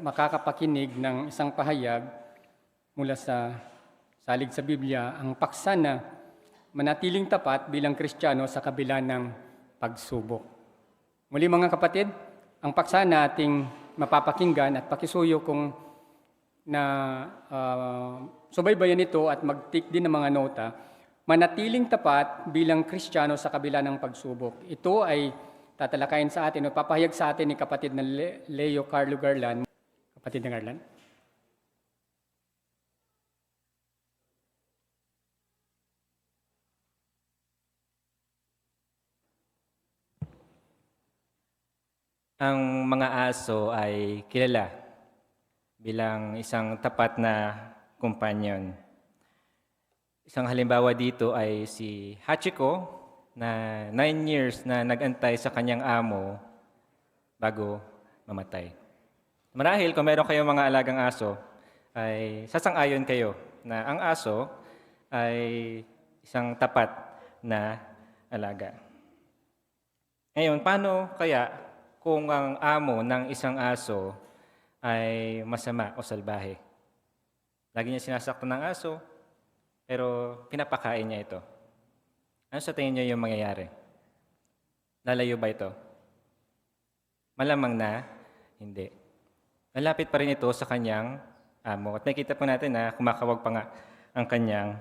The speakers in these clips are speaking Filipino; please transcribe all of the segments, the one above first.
makakapakinig ng isang pahayag mula sa salig sa Biblia, ang paksa na manatiling tapat bilang Kristiyano sa kabila ng pagsubok. Muli mga kapatid, ang paksa na ating mapapakinggan at pakisuyo kung na subaybayan ito at mag-take din ng mga nota, manatiling tapat bilang Kristiyano sa kabila ng pagsubok. Ito ay tatalakayin sa atin o papahayag sa atin ni kapatid na Leo Carlo Garland. Kapatid na Garland. Ang mga aso ay kilala bilang isang tapat na kumpanyon. Isang halimbawa dito ay si Hachiko na 9 years na nag-antay sa kanyang amo bago mamatay. Marahil kung meron kayong mga alagang aso, ay sasang-ayon kayo na ang aso ay isang tapat na alaga. Ngayon, paano kaya kung ang amo ng isang aso ay masama o salbahe? Lagi niya sinasaktan ng aso, pero pinapakain niya ito. Ano sa tingin niyo yung mangyayari? Lalayo ba ito? Malamang na hindi. Malapit pa rin ito sa kanyang amo. At nakikita po natin na kumakawag pa nga ang kanyang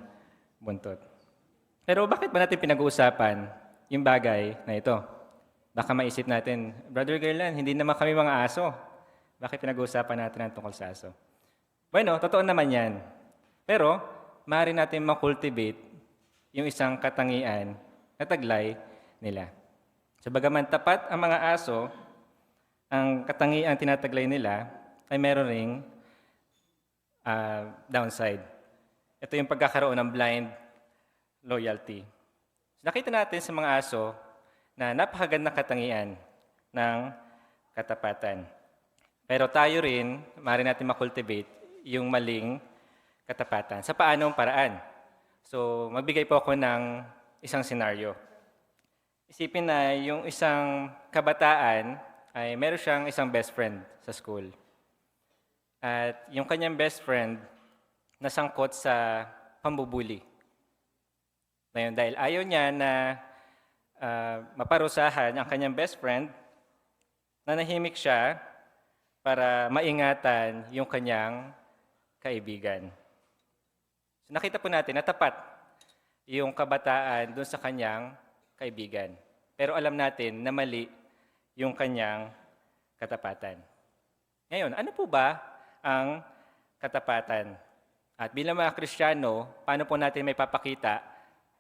buntot. Pero bakit ba natin pinag-uusapan yung bagay na ito? Baka maisip natin, Brother Garland, hindi naman kami mga aso. Bakit pinag-uusapan natin ang tungkol sa aso? Bueno, totoo naman yan. Pero, maaari natin makultivate yung isang katangian na taglay nila. So bagaman tapat ang mga aso, ang katangian tinataglay nila ay meron ring downside. Ito yung pagkakaroon ng blind loyalty. So, nakita natin sa mga aso na napakagandang katangian ng katapatan. Pero tayo rin, maaari natin makultivate yung maling katapatan. Sa paanong paraan? So, magbigay po ako ng isang senaryo. Isipin na yung isang kabataan ay meron siyang isang best friend sa school. At yung kanyang best friend nasangkot sa pambubuli. Ngayon, dahil ayaw niya na maparusahan ang kanyang best friend, nanahimik siya para maingatan yung kanyang kaibigan. So, nakita po natin na tapat yung kabataan doon sa kanyang kaibigan. Pero alam natin na mali yung kanyang katapatan. Ngayon, ano po ba ang katapatan? At bilang mga Kristiyano, paano po natin may papakita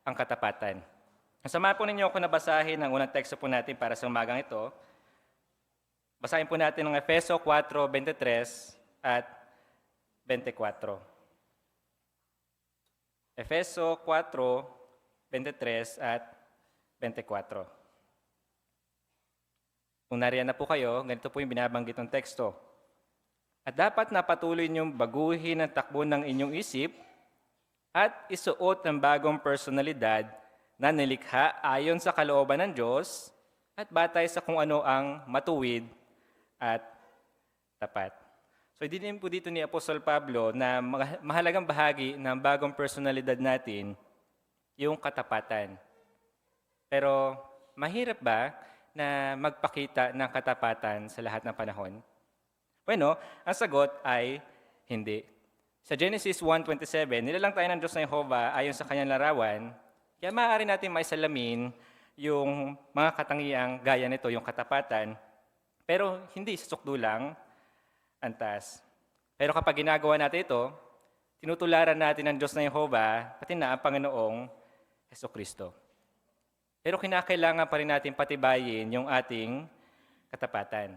ang katapatan? Samahan po ninyo ako na basahin ang unang teksto po natin para sa umagang ito. Basahin po natin ang Efeso 4:23 at 24. Efeso 4:23 at 24. Kung nariyan na po kayo, ganito po yung binabanggit ng teksto. At dapat na patuloy niyong baguhin ang takbo ng inyong isip at isuot ng bagong personalidad na nilikha ayon sa kalooban ng Diyos at batay sa kung ano ang matuwid at tapat. So, din po dito ni Apostol Pablo na mahalagang bahagi ng bagong personalidad natin, yung katapatan. Pero, mahirap ba na magpakita ng katapatan sa lahat ng panahon? Bueno, ang sagot ay hindi. Sa Genesis 1:27, nilalang tayo ng Diyos na Jehovah ayon sa kanyang larawan, kaya maaari natin maisalamin yung mga katangiang gaya nito, yung katapatan, pero hindi sa sukdulang antas. Pero kapag ginagawa natin ito, tinutularan natin ang Diyos na Jehovah, pati na ang Panginoong Hesukristo. Pero kinakailangan pa rin natin patibayin yung ating katapatan.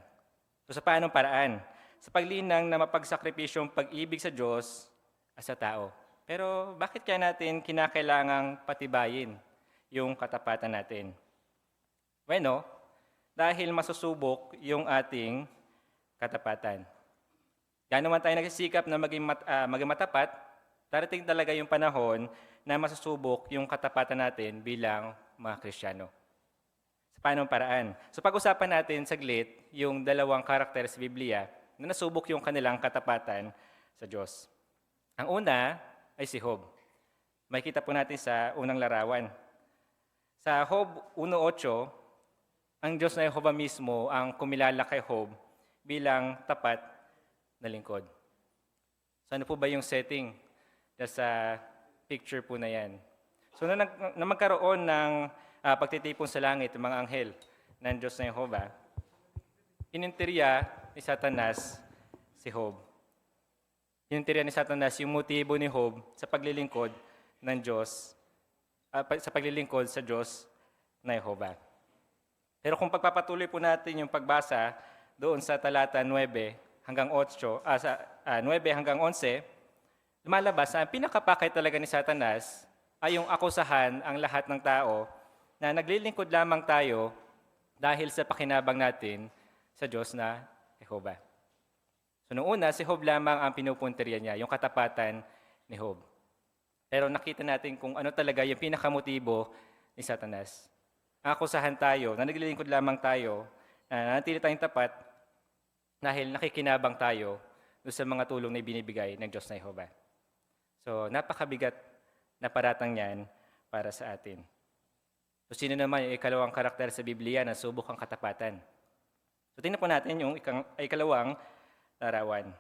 So sa paanong paraan? Sa paglinang na mapagsakripisyong pag-ibig sa Diyos at sa tao. Pero bakit kaya natin kinakailangang patibayin yung katapatan natin? Bueno, dahil masusubok yung ating katapatan. Gaano man tayo nagsisikap na maging matapat, darating talaga yung panahon na masusubok yung katapatan natin bilang mga Kristiyano. Sa paanong paraan? So pag-usapan natin saglit yung dalawang karakter sa Biblia na nasubok yung kanilang katapatan sa Diyos. Ang una ay si Job. Makikita po natin sa unang larawan. Sa Job 1:8, ang Diyos na Jehovah mismo ang kumilala kay Job bilang tapat na lingkod. So ano po ba yung setting sa picture po na yan? So na magkaroon ng pagtitipon sa langit ng mga anghel ng Diyos na Jehovah, ininterya ni Satanas si Job. Ininterya ni Satanas yung motibo ni Job sa paglilingkod ng Diyos, sa paglilingkod sa Diyos na Jehovah. Pero kung pagpapatuloy po natin yung pagbasa doon sa talata 9 hanggang 9 hanggang 11, lumalabas na ang pinakapakay talaga ni Satanas ay yung akusahan ang lahat ng tao na naglilingkod lamang tayo dahil sa pakinabang natin sa Diyos na Jehovah. So noong una, si Job lamang ang pinupunteriya niya, yung katapatan ni Job. Pero nakita natin kung ano talaga yung pinakamotibo ni Satanas. Akusahan tayo, na naglilingkod lamang tayo, na nanatili tayong tapat dahil nakikinabang tayo doon sa mga tulong na ibinibigay ng Diyos na Jehovah. So napakabigat na paratang yan para sa atin. So sino naman yung ikalawang karakter sa Biblia na subok ang katapatan? So tingnan po natin yung ikalawang larawan.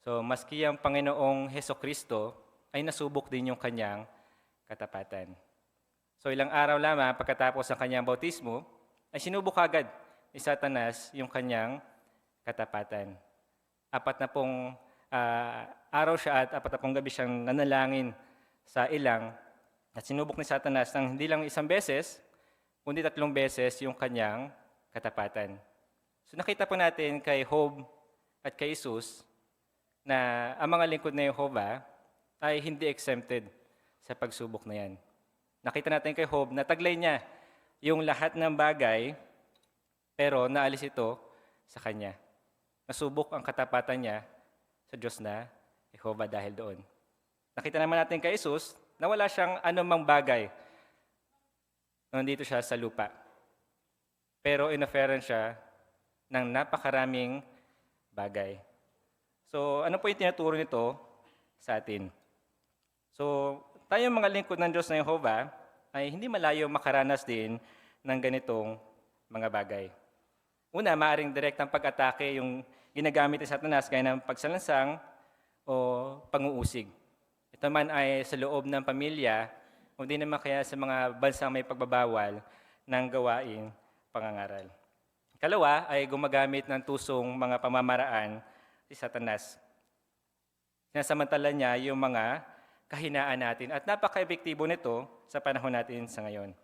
So maski ang Panginoong Hesukristo ay nasubok din yung kanyang katapatan. So ilang araw lamang pagkatapos ng kanyang bautismo, ay sinubok agad ni Satanas yung kanyang katapatan. 40 araw siya at 40 gabi siyang nanalangin sa ilang at sinubok ni Satanas ng hindi lang isang beses, kundi 3 beses yung kanyang katapatan. So nakita po natin kay Job at kay Jesus na ang mga lingkod na Jehovah ay hindi exempted sa pagsubok na yan. Nakita natin kay Job na taglay niya yung lahat ng bagay, pero naalis ito sa kanya. Nasubok ang katapatan niya sa Diyos na Jehovah dahil doon. Nakita naman natin kay Jesus na wala siyang anumang bagay nandito siya sa lupa. Pero inofferan siya ng napakaraming bagay. So, ano po yung tinuturo nito sa atin? So, tayong mga lingkod ng Diyos na Jehovah ay hindi malayo makaranas din ng ganitong mga bagay. Una, maaaring direktang pag-atake yung ginagamit ni Satanas gaya ng pagsalansang o panguusig. Ito man ay sa loob ng pamilya, o di naman kaya sa mga bansang may pagbabawal ng gawaing pangangaral. Ikalawa ay gumagamit ng tusong mga pamamaraan si Satanas. Sinasamantala niya yung mga kahinaan natin at napaka-epektibo nito sa panahon natin sa ngayon.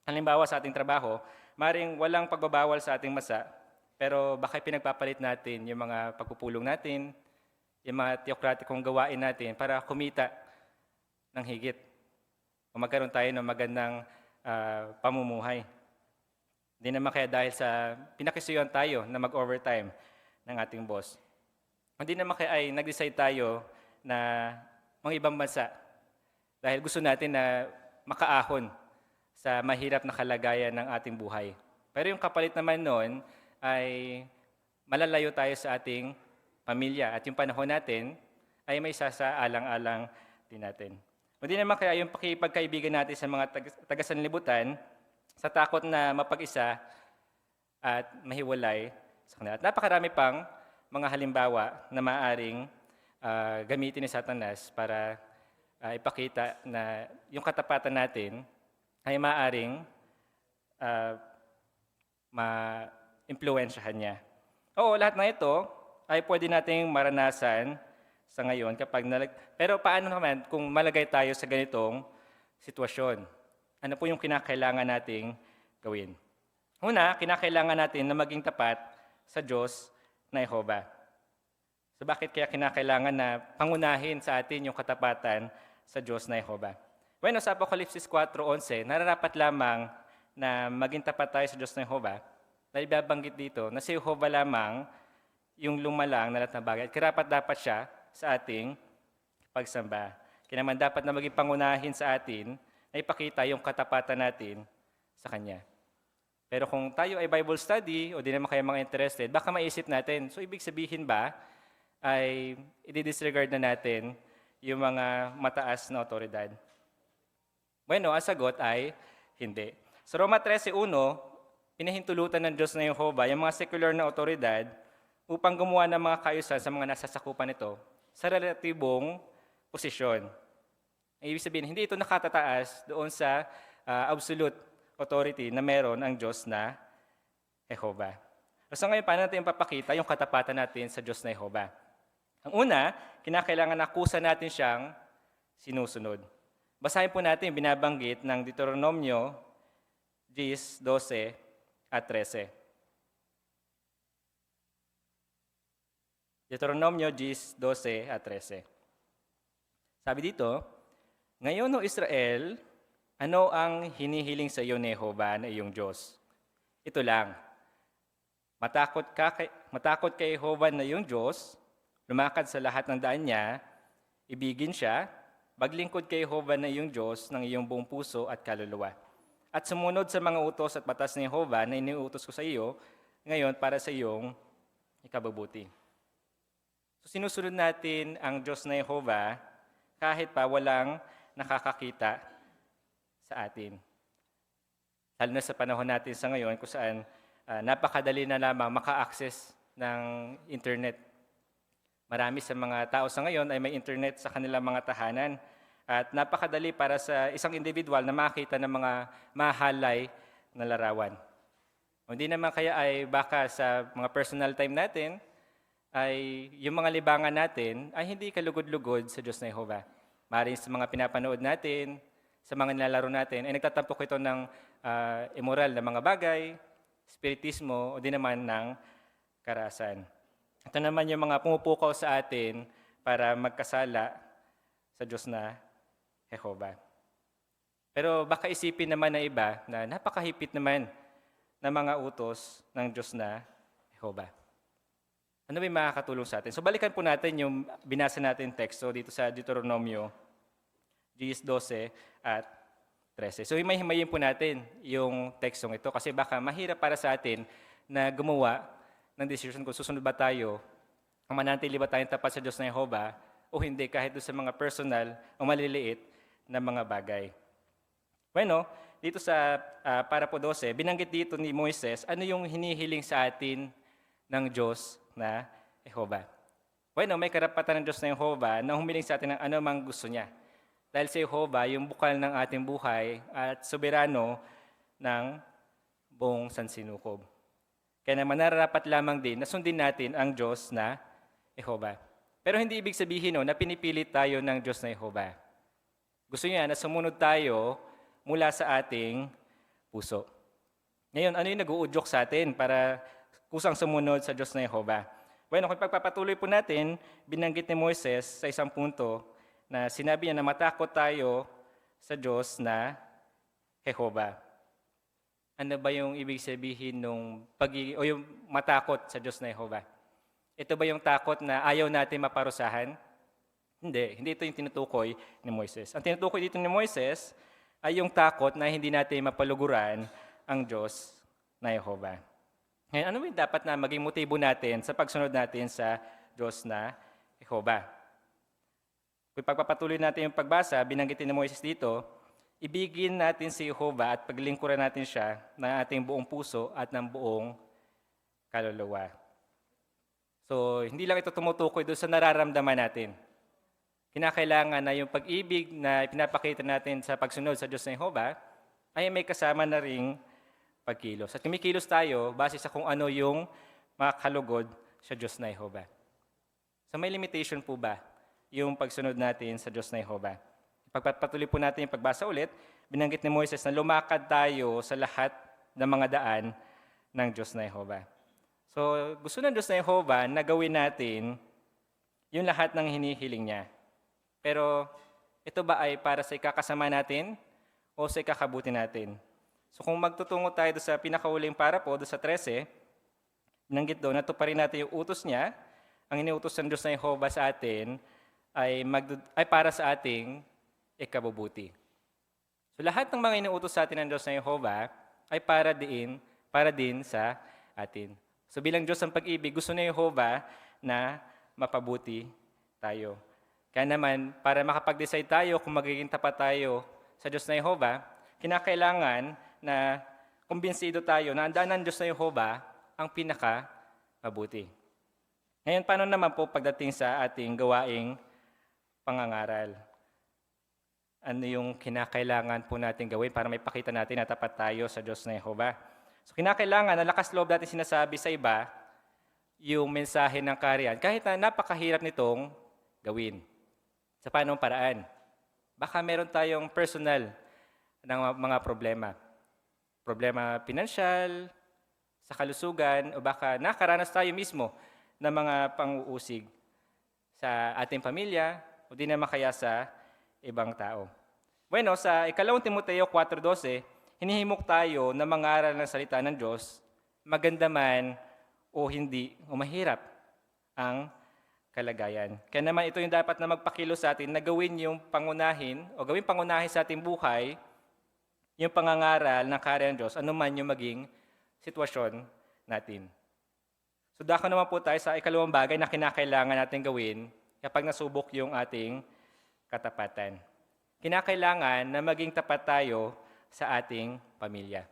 Halimbawa sa ating trabaho, maring walang pagbabawal sa ating masa, pero baka pinagpapalit natin yung mga pagpupulong natin, yung mga teokratikong gawain natin para kumita ng higit o magkaroon tayo ng magandang pamumuhay. Hindi naman kaya dahil sa pinakisuyuan tayo na mag-overtime ng ating boss. Hindi naman kaya ay nag-decide tayo na mga ibang bansa dahil gusto natin na makaahon sa mahirap na kalagayan ng ating buhay. Pero yung kapalit naman noon ay malalayo tayo sa ating pamilya at yung panahon natin ay may sasaalang-alang din natin. Hindi naman kaya yung pakipagkaibigan natin sa mga taga-sanlibutan sa takot na mapag-isa at mahiwalay sa kanila. At napakarami pang mga halimbawa na maaaring gamitin ni Satanas para ipakita na yung katapatan natin ay maaaring ma-impluwensyahan niya. Oo, lahat ng ito ay pwede nating maranasan sa ngayon pero paano naman kung malagay tayo sa ganitong sitwasyon? Ano po yung kinakailangan nating gawin? Una, kinakailangan natin na maging tapat sa Diyos na Jehovah. So bakit kaya kinakailangan na pangunahin sa atin yung katapatan sa Diyos na Jehovah? Bueno, sa Apokalipsis 4:11, nararapat lamang na maging tapat tayo sa Diyos na Jehovah dahil babanggit dito na si Jehovah lamang yung lumalang na lahat ng bagay at karapat-dapat siya sa ating pagsamba. Kaya naman dapat na maging pangunahin sa atin na ipakita yung katapatan natin sa Kanya. Pero kung tayo ay Bible study o di naman kayo mga interested, baka maisip natin, so ibig sabihin ba ay i-disregard na natin yung mga mataas na otoridad? Bueno, ang sagot ay hindi. Sa Roma 13:1, pinahintulutan ng Diyos na Jehovah yung mga secular na otoridad upang gumawa ng mga kaayusan sa mga nasasakupan nito sa relatibong posisyon. Ang ibig sabihin, hindi ito nakatataas doon sa absolute authority na meron ang Diyos na Jehovah. So ngayon, paano natin papakita yung katapatan natin sa Diyos na Jehovah? Ang una, kinakailangan akusa natin siyang sinusunod. Basahin po natin yung binabanggit ng Deuteronomio 10:12 at 13. Deuteronomio 10:12 at 13. Sabi dito, "Ngayon, o Israel, ano ang hinihiling sa iyo ni Jehovah na iyong Diyos? Ito lang, matakot kay Jehovah na iyong Diyos, lumakad sa lahat ng daan niya, ibigin siya, maglingkod kay Jehovah na iyong Diyos ng iyong buong puso at kaluluwa, at sumunod sa mga utos at batas ni Jehovah na iniutos ko sa iyo ngayon para sa iyong ikabubuti." So sinusunod natin ang Diyos na Jehovah kahit pa walang nakakakita sa atin. Lalo na sa panahon natin sa ngayon kung saan napakadali na lamang maka-access ng internet. Marami sa mga tao sa ngayon ay may internet sa kanilang mga tahanan at napakadali para sa isang individual na makita ng mga mahalay na larawan. O hindi naman kaya ay baka sa mga personal time natin ay yung mga libangan natin ay hindi kalugod-lugod sa Diyos na Jehovah. Maaaring sa mga pinapanood natin, sa mga nilalaro natin, ay nagtatampok ito ng immoral na mga bagay, spiritismo, o di naman ng karahasan. Ito naman yung mga pumupukaw sa atin para magkasala sa Diyos na Jehovah. Pero baka isipin naman na iba na napakahipit naman ng mga utos ng Diyos na Jehovah. Ano ba yung makakatulong sa atin? So balikan po natin yung binasa natin teksto dito sa Deuteronomio 10:12 at 13. So himay-himayin po natin yung tekstong ito kasi baka mahirap para sa atin na gumawa ng decision kung susunod ba tayo, kung mananatili ba tayong tapat sa Diyos na Jehovah o hindi kahit doon sa mga personal o maliliit na mga bagay. Bueno, dito sa para po 12, binanggit dito ni Moises ano yung hinihiling sa atin ng Diyos na Jehovah. Bueno, may karapatan ng Diyos na Jehovah na humiling sa atin ng anumang gusto niya. Dahil si Jehovah, yung bukal ng ating buhay at soberano ng buong sansinukob. Kaya naman nararapat lamang din na sundin natin ang Diyos na Jehovah. Pero hindi ibig sabihin na pinipilit tayo ng Diyos na Jehovah. Gusto niya na sumunod tayo mula sa ating puso. Ngayon, ano yung nag-uudyok sa atin para kusang sumunod sa Diyos na Jehovah? Bueno, kung pagpapatuloy po natin, binanggit ni Moises sa isang punto na sinabi niya na matakot tayo sa Diyos na Jehovah. Ano ba yung ibig sabihin nung o yung matakot sa Diyos na Jehovah? Ito ba yung takot na ayaw natin maparusahan? Hindi ito yung tinutukoy ni Moises. Ang tinutukoy dito ni Moises ay yung takot na hindi natin mapaluguran ang Diyos na Jehovah. Ngayon, ano yung dapat na maging motibo natin sa pagsunod natin sa Diyos na Jehovah? Kung pagpapatuloy natin yung pagbasa, binanggitin ni Moises dito, ibigin natin si Jehovah at paglingkuran natin siya ng ating buong puso at ng buong kaluluwa. So, hindi lang ito tumutukoy doon sa nararamdaman natin. Kinakailangan na yung pag-ibig na pinapakita natin sa pagsunod sa Diyos na Jehovah ay may kasama na ring pagkilos. At kumikilos tayo base sa kung ano yung makakalugod sa Diyos na Jehovah. So may limitation po ba yung pagsunod natin sa Diyos na Jehovah? Pagpatuloy po natin yung pagbasa ulit, binanggit ni Moises na lumakad tayo sa lahat ng mga daan ng Diyos na Jehovah. So gusto ng Diyos na Jehovah na gawin natin yung lahat ng hinihiling niya. Pero ito ba ay para sa ikakasama natin o sa ikakabuti natin? So kung magtutungo tayo sa pinakauling para po, doon sa 13, binanggit doon, natuparin natin yung utos niya, ang iniutos ng Diyos na Jehovah sa atin ay para sa ating ikabubuti. So lahat ng mga iniutos sa atin ng Diyos na Jehovah ay para diin para din sa atin. So bilang Diyos ang pag-ibig, gusto ni Jehovah na mapabuti tayo. Kaya naman, para makapag-decide tayo kung magiging tapat tayo sa Diyos na Jehovah, kinakailangan na kumbinsido tayo na ang daan ng Diyos na Jehovah ang pinaka-mabuti. Ngayon, paano naman po pagdating sa ating gawaing pangangaral? Ano yung kinakailangan po natin gawin para may pakita natin na tapat tayo sa Diyos na Jehovah? So kinakailangan na lakas loob natin sinasabi sa iba yung mensahe ng kaharian, kahit na napakahirap nitong gawin. Sa paanong paraan? Baka meron tayong personal ng mga problema. Problema pinansyal, sa kalusugan, o baka nakaranas tayo mismo ng mga pang-uusig sa ating pamilya o di naman kaya sa ibang tao. Bueno, sa 2 Timoteo 4:12, hinihimok tayo na mangaral ng salita ng Diyos, maganda man o hindi, o mahirap ang kalagayan. Kaya naman ito yung dapat na magpakilos sa atin na gawin yung pangunahin o gawin pangunahin sa ating buhay yung pangangaral ng kaharian ng Diyos, anuman yung maging sitwasyon natin. So dako naman po tayo sa ikalawang bagay na kinakailangan natin gawin kapag nasubok yung ating katapatan. Kinakailangan na maging tapat tayo sa ating pamilya.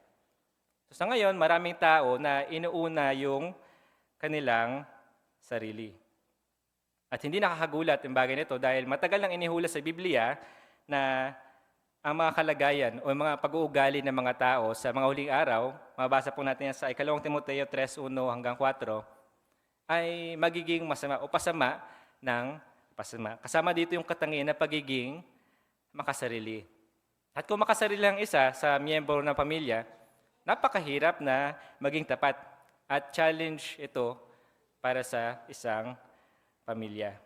So sa ngayon, maraming tao na inuuna yung kanilang sarili. At hindi nakakagulat yung bagay nito dahil matagal nang inihula sa Biblia na ang mga kalagayan o mga pag-uugali ng mga tao sa mga huling araw, mabasa po natin yan sa 2 Timoteo 3:1 hanggang 4, ay magiging masama o pasama ng pasama. Kasama dito yung katangian na pagiging makasarili. At kung makasarili ang isa sa miyembro ng pamilya, napakahirap na maging tapat at challenge ito para sa isang pamilya.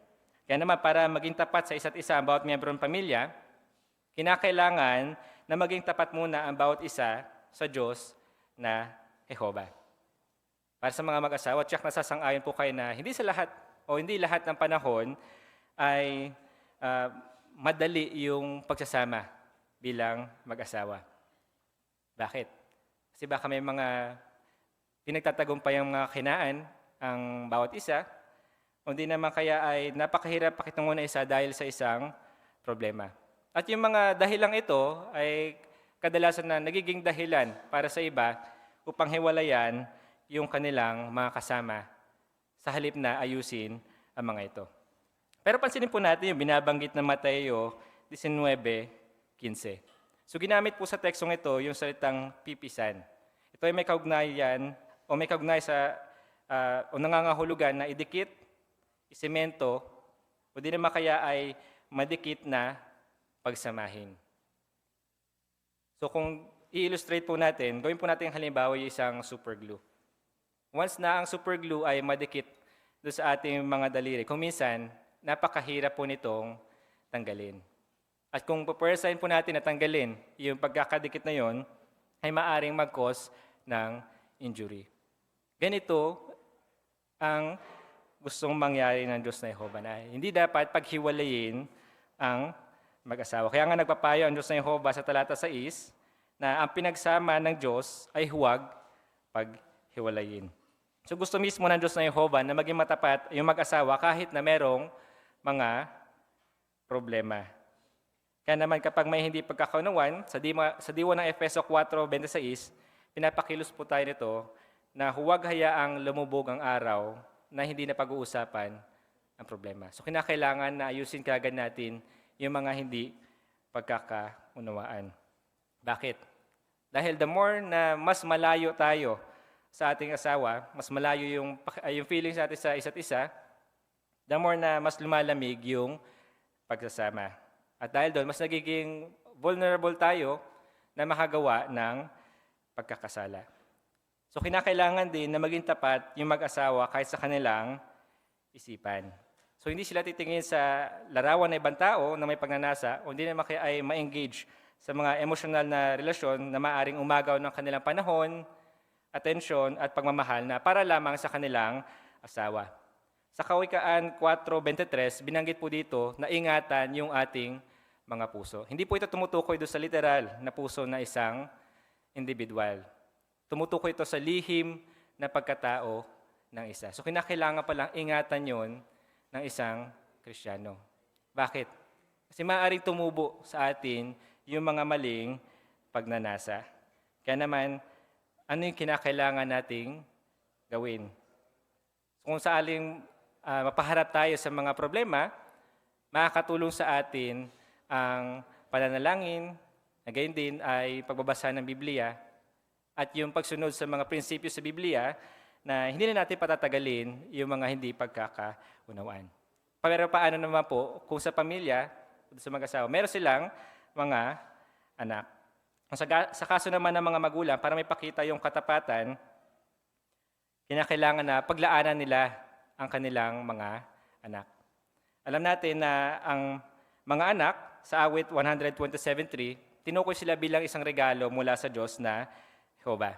Kaya naman para maging tapat sa isa't isa ang bawat miyembro ng pamilya, kinakailangan na maging tapat muna ang bawat isa sa Diyos na Jehovah. Para sa mga mag-asawa, tiyak nasasang-ayon po kayo na hindi sa lahat o hindi lahat ng panahon ay madali yung pagsasama bilang mag-asawa. Bakit? Kasi baka may mga pinagtatagumpay ang mga kinaan ang bawat isa, o hindi naman kaya ay napakahirap pakitungo na isa dahil sa isang problema. At yung mga dahilang ito ay kadalasan na nagiging dahilan para sa iba upang hiwalayan yung kanilang mga kasama sa halip na ayusin ang mga ito. Pero pansinin po natin yung binabanggit ng Mateo 19:15. So ginamit po sa tekstong ito yung salitang pipisan. Ito ay may kaugnayan o may kaugnay sa o nangangahulugan na idikit, isemento, o di naman kaya ay madikit na pagsamahin. So kung i-illustrate po natin, gawin po natin halimbawa yung isang superglue. Once na ang superglue ay madikit doon sa ating mga daliri, kung minsan, napakahirap po nitong tanggalin. At kung papersahin po natin na tanggalin yung pagkakadikit na yon, ay maaring mag-cause ng injury. Ganito ang gustong mangyari ng Diyos na Jehovah na hindi dapat paghiwalayin ang mag-asawa. Kaya nga nagpapayo ang Diyos na Jehovah sa talata 6 na ang pinagsama ng Diyos ay huwag paghiwalayin. So gusto mismo ng Diyos na Jehovah na maging matapat yung mag-asawa kahit na merong mga problema. Kaya naman kapag may hindi pagkakaunawan, sa diwa ng Efeso 4:26, pinapakilos po tayo nito na huwag hayaang lumubog ang araw na hindi na pag-uusapan ang problema. So kinakailangan na ayusin kaagad natin yung mga hindi pagkakaunawaan. Bakit? Dahil the more na mas malayo tayo sa ating asawa, mas malayo yung feelings natin sa isa't isa, the more na mas lumalamig yung pagsasama. At dahil doon, mas nagiging vulnerable tayo na makagawa ng pagkakasala. So kinakailangan din na maging tapat yung mag-asawa kahit sa kanilang isipan. So hindi sila titingin sa larawan ng ibang tao na may pagnanasa o hindi naman kaya ay ma-engage sa mga emosyonal na relasyon na maaring umagaw ng kanilang panahon, atensyon at pagmamahal na para lamang sa kanilang asawa. Sa Kawikaan 4:23, binanggit po dito na ingatan yung ating mga puso. Hindi po ito tumutukoy doon sa literal na puso na isang individual. Tumutukoy ito sa lihim na pagkatao ng isa. So kinakailangan palang ingatan yon ng isang Kristiyano. Bakit? Kasi maaaring tumubo sa atin yung mga maling pagnanasa. Kaya naman, ano yung kinakailangan nating gawin? Kung saaling mapaharap tayo sa mga problema, makakatulong sa atin ang pananalangin, na gayon din ay pagbabasa ng Biblia, at yung pagsunod sa mga prinsipyo sa Biblia na hindi na natin patatagalin yung mga hindi pagkakaunawaan. Pero paano naman po kung sa pamilya, sa mag-asawa, meron silang mga anak. Sa kaso naman ng mga magulang, para may pakita yung katapatan, kinakailangan na paglaanan nila ang kanilang mga anak. Alam natin na ang mga anak, sa awit 127:3, tinukoy sila bilang isang regalo mula sa Diyos na Jehovah.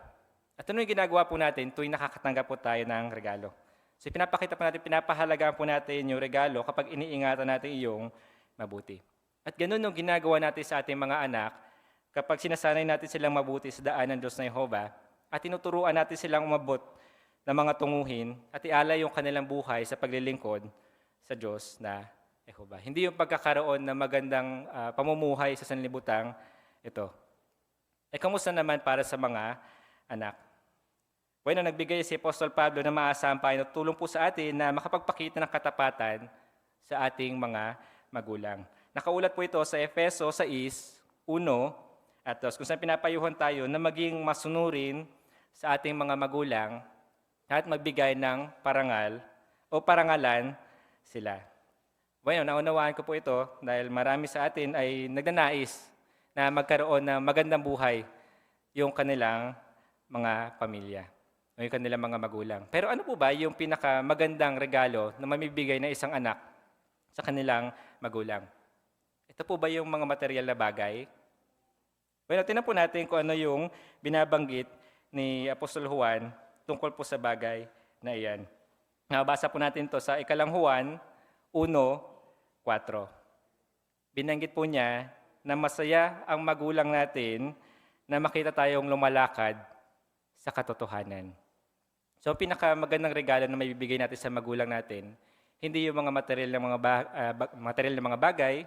At ano yung ginagawa po natin tuwing nakakatanggap po tayo ng regalo? So pinapakita po natin, pinapahalagaan po natin yung regalo kapag iniingatan natin iyong mabuti. At ganun yung ginagawa natin sa ating mga anak kapag sinasanay natin silang mabuti sa daan ng Diyos na Jehovah at tinuturuan natin silang umabot ng mga tunguhin at ialay yung kanilang buhay sa paglilingkod sa Diyos na Jehovah. Hindi yung pagkakaroon ng magandang pamumuhay sa sanlibutang ito. Kamusta naman para sa mga anak? Bueno, nagbigay si Apostol Pablo ng maasahang payo na tulong po sa atin na makapagpakita ng katapatan sa ating mga magulang. Nakaulat po ito sa Efeso 6:1 at 2, kung saan pinapayuhan tayo na maging masunurin sa ating mga magulang at magbigay ng parangal o parangalan sila. Bueno, naunawaan ko po ito dahil marami sa atin ay nagnanais na magkaroon ng magandang buhay yung kanilang mga pamilya o yung kanilang mga magulang. Pero ano po ba yung pinakamagandang regalo na mamibigay na isang anak sa kanilang magulang? Ito po ba yung mga material na bagay? Bueno, tingnan po natin kung ano yung binabanggit ni Apostol Juan tungkol po sa bagay na iyan. Nabasa po natin to sa ikalang Juan 1:4. Binanggit po niya na masaya ang magulang natin na makita tayong lumalakad sa katotohanan. So, pinakamagandang regalo na maibibigay natin sa magulang natin, hindi yung mga material na mga bagay,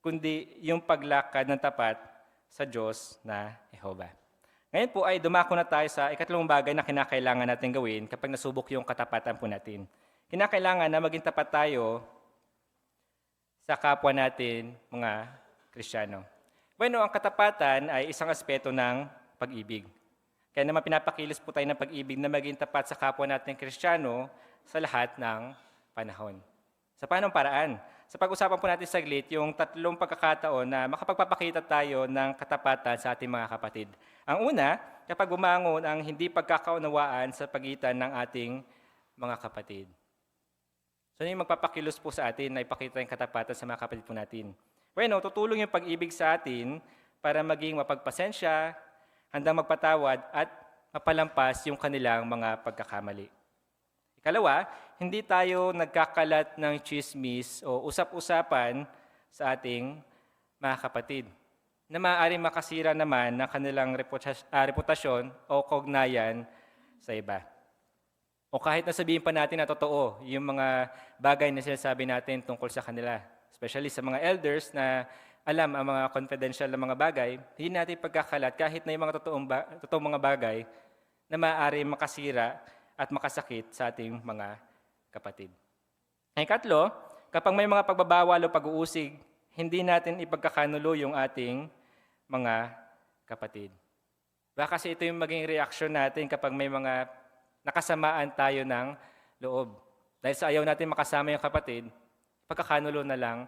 kundi yung paglakad ng tapat sa Diyos na Jehovah. Ngayon po ay dumako na tayo sa ikatlong bagay na kinakailangan natin gawin kapag nasubok yung katapatan po natin. Kinakailangan na maging tapat tayo sa kapwa natin, mga Kristiyano. Bueno, ang katapatan ay isang aspeto ng pag-ibig. Kaya naman pinapakilos po tayo ng pag-ibig na maging tapat sa kapwa natin Kristiyano sa lahat ng panahon. Sa paanong paraan? Sa pag-usapan po natin saglit, yung tatlong pagkakataon na makapagpapakita tayo ng katapatan sa ating mga kapatid. Ang una, kapag bumangon ang hindi pagkakaunawaan sa pagitan ng ating mga kapatid. So, yung magpapakilos po sa atin na ipakita yung katapatan sa mga kapatid po natin. Bueno, tutulong yung pag-ibig sa atin para maging mapagpasensya, handang magpatawad at mapalampas yung kanilang mga pagkakamali. Ikalawa, hindi tayo nagkakalat ng chismis o usap-usapan sa ating mga kapatid na maaaring makasira naman ng kanilang reputasyon o kaugnayan sa iba. O kahit nasabihin pa natin na totoo yung mga bagay na sinasabi natin tungkol sa kanila. Especially sa mga elders na alam ang mga confidential na mga bagay, hindi natin pagkakalat kahit na yung mga totoong mga bagay na maaari makasira at makasakit sa ating mga kapatid. Ang ikatlo, kapag may mga pagbabawal o pag-uusig, hindi natin ipagkakanulo yung ating mga kapatid. Baka kasi ito yung maging reaksyon natin kapag may mga nakasamaan tayo ng loob. Dahil sa ayaw natin makasama yung kapatid, pagkakanulo na lang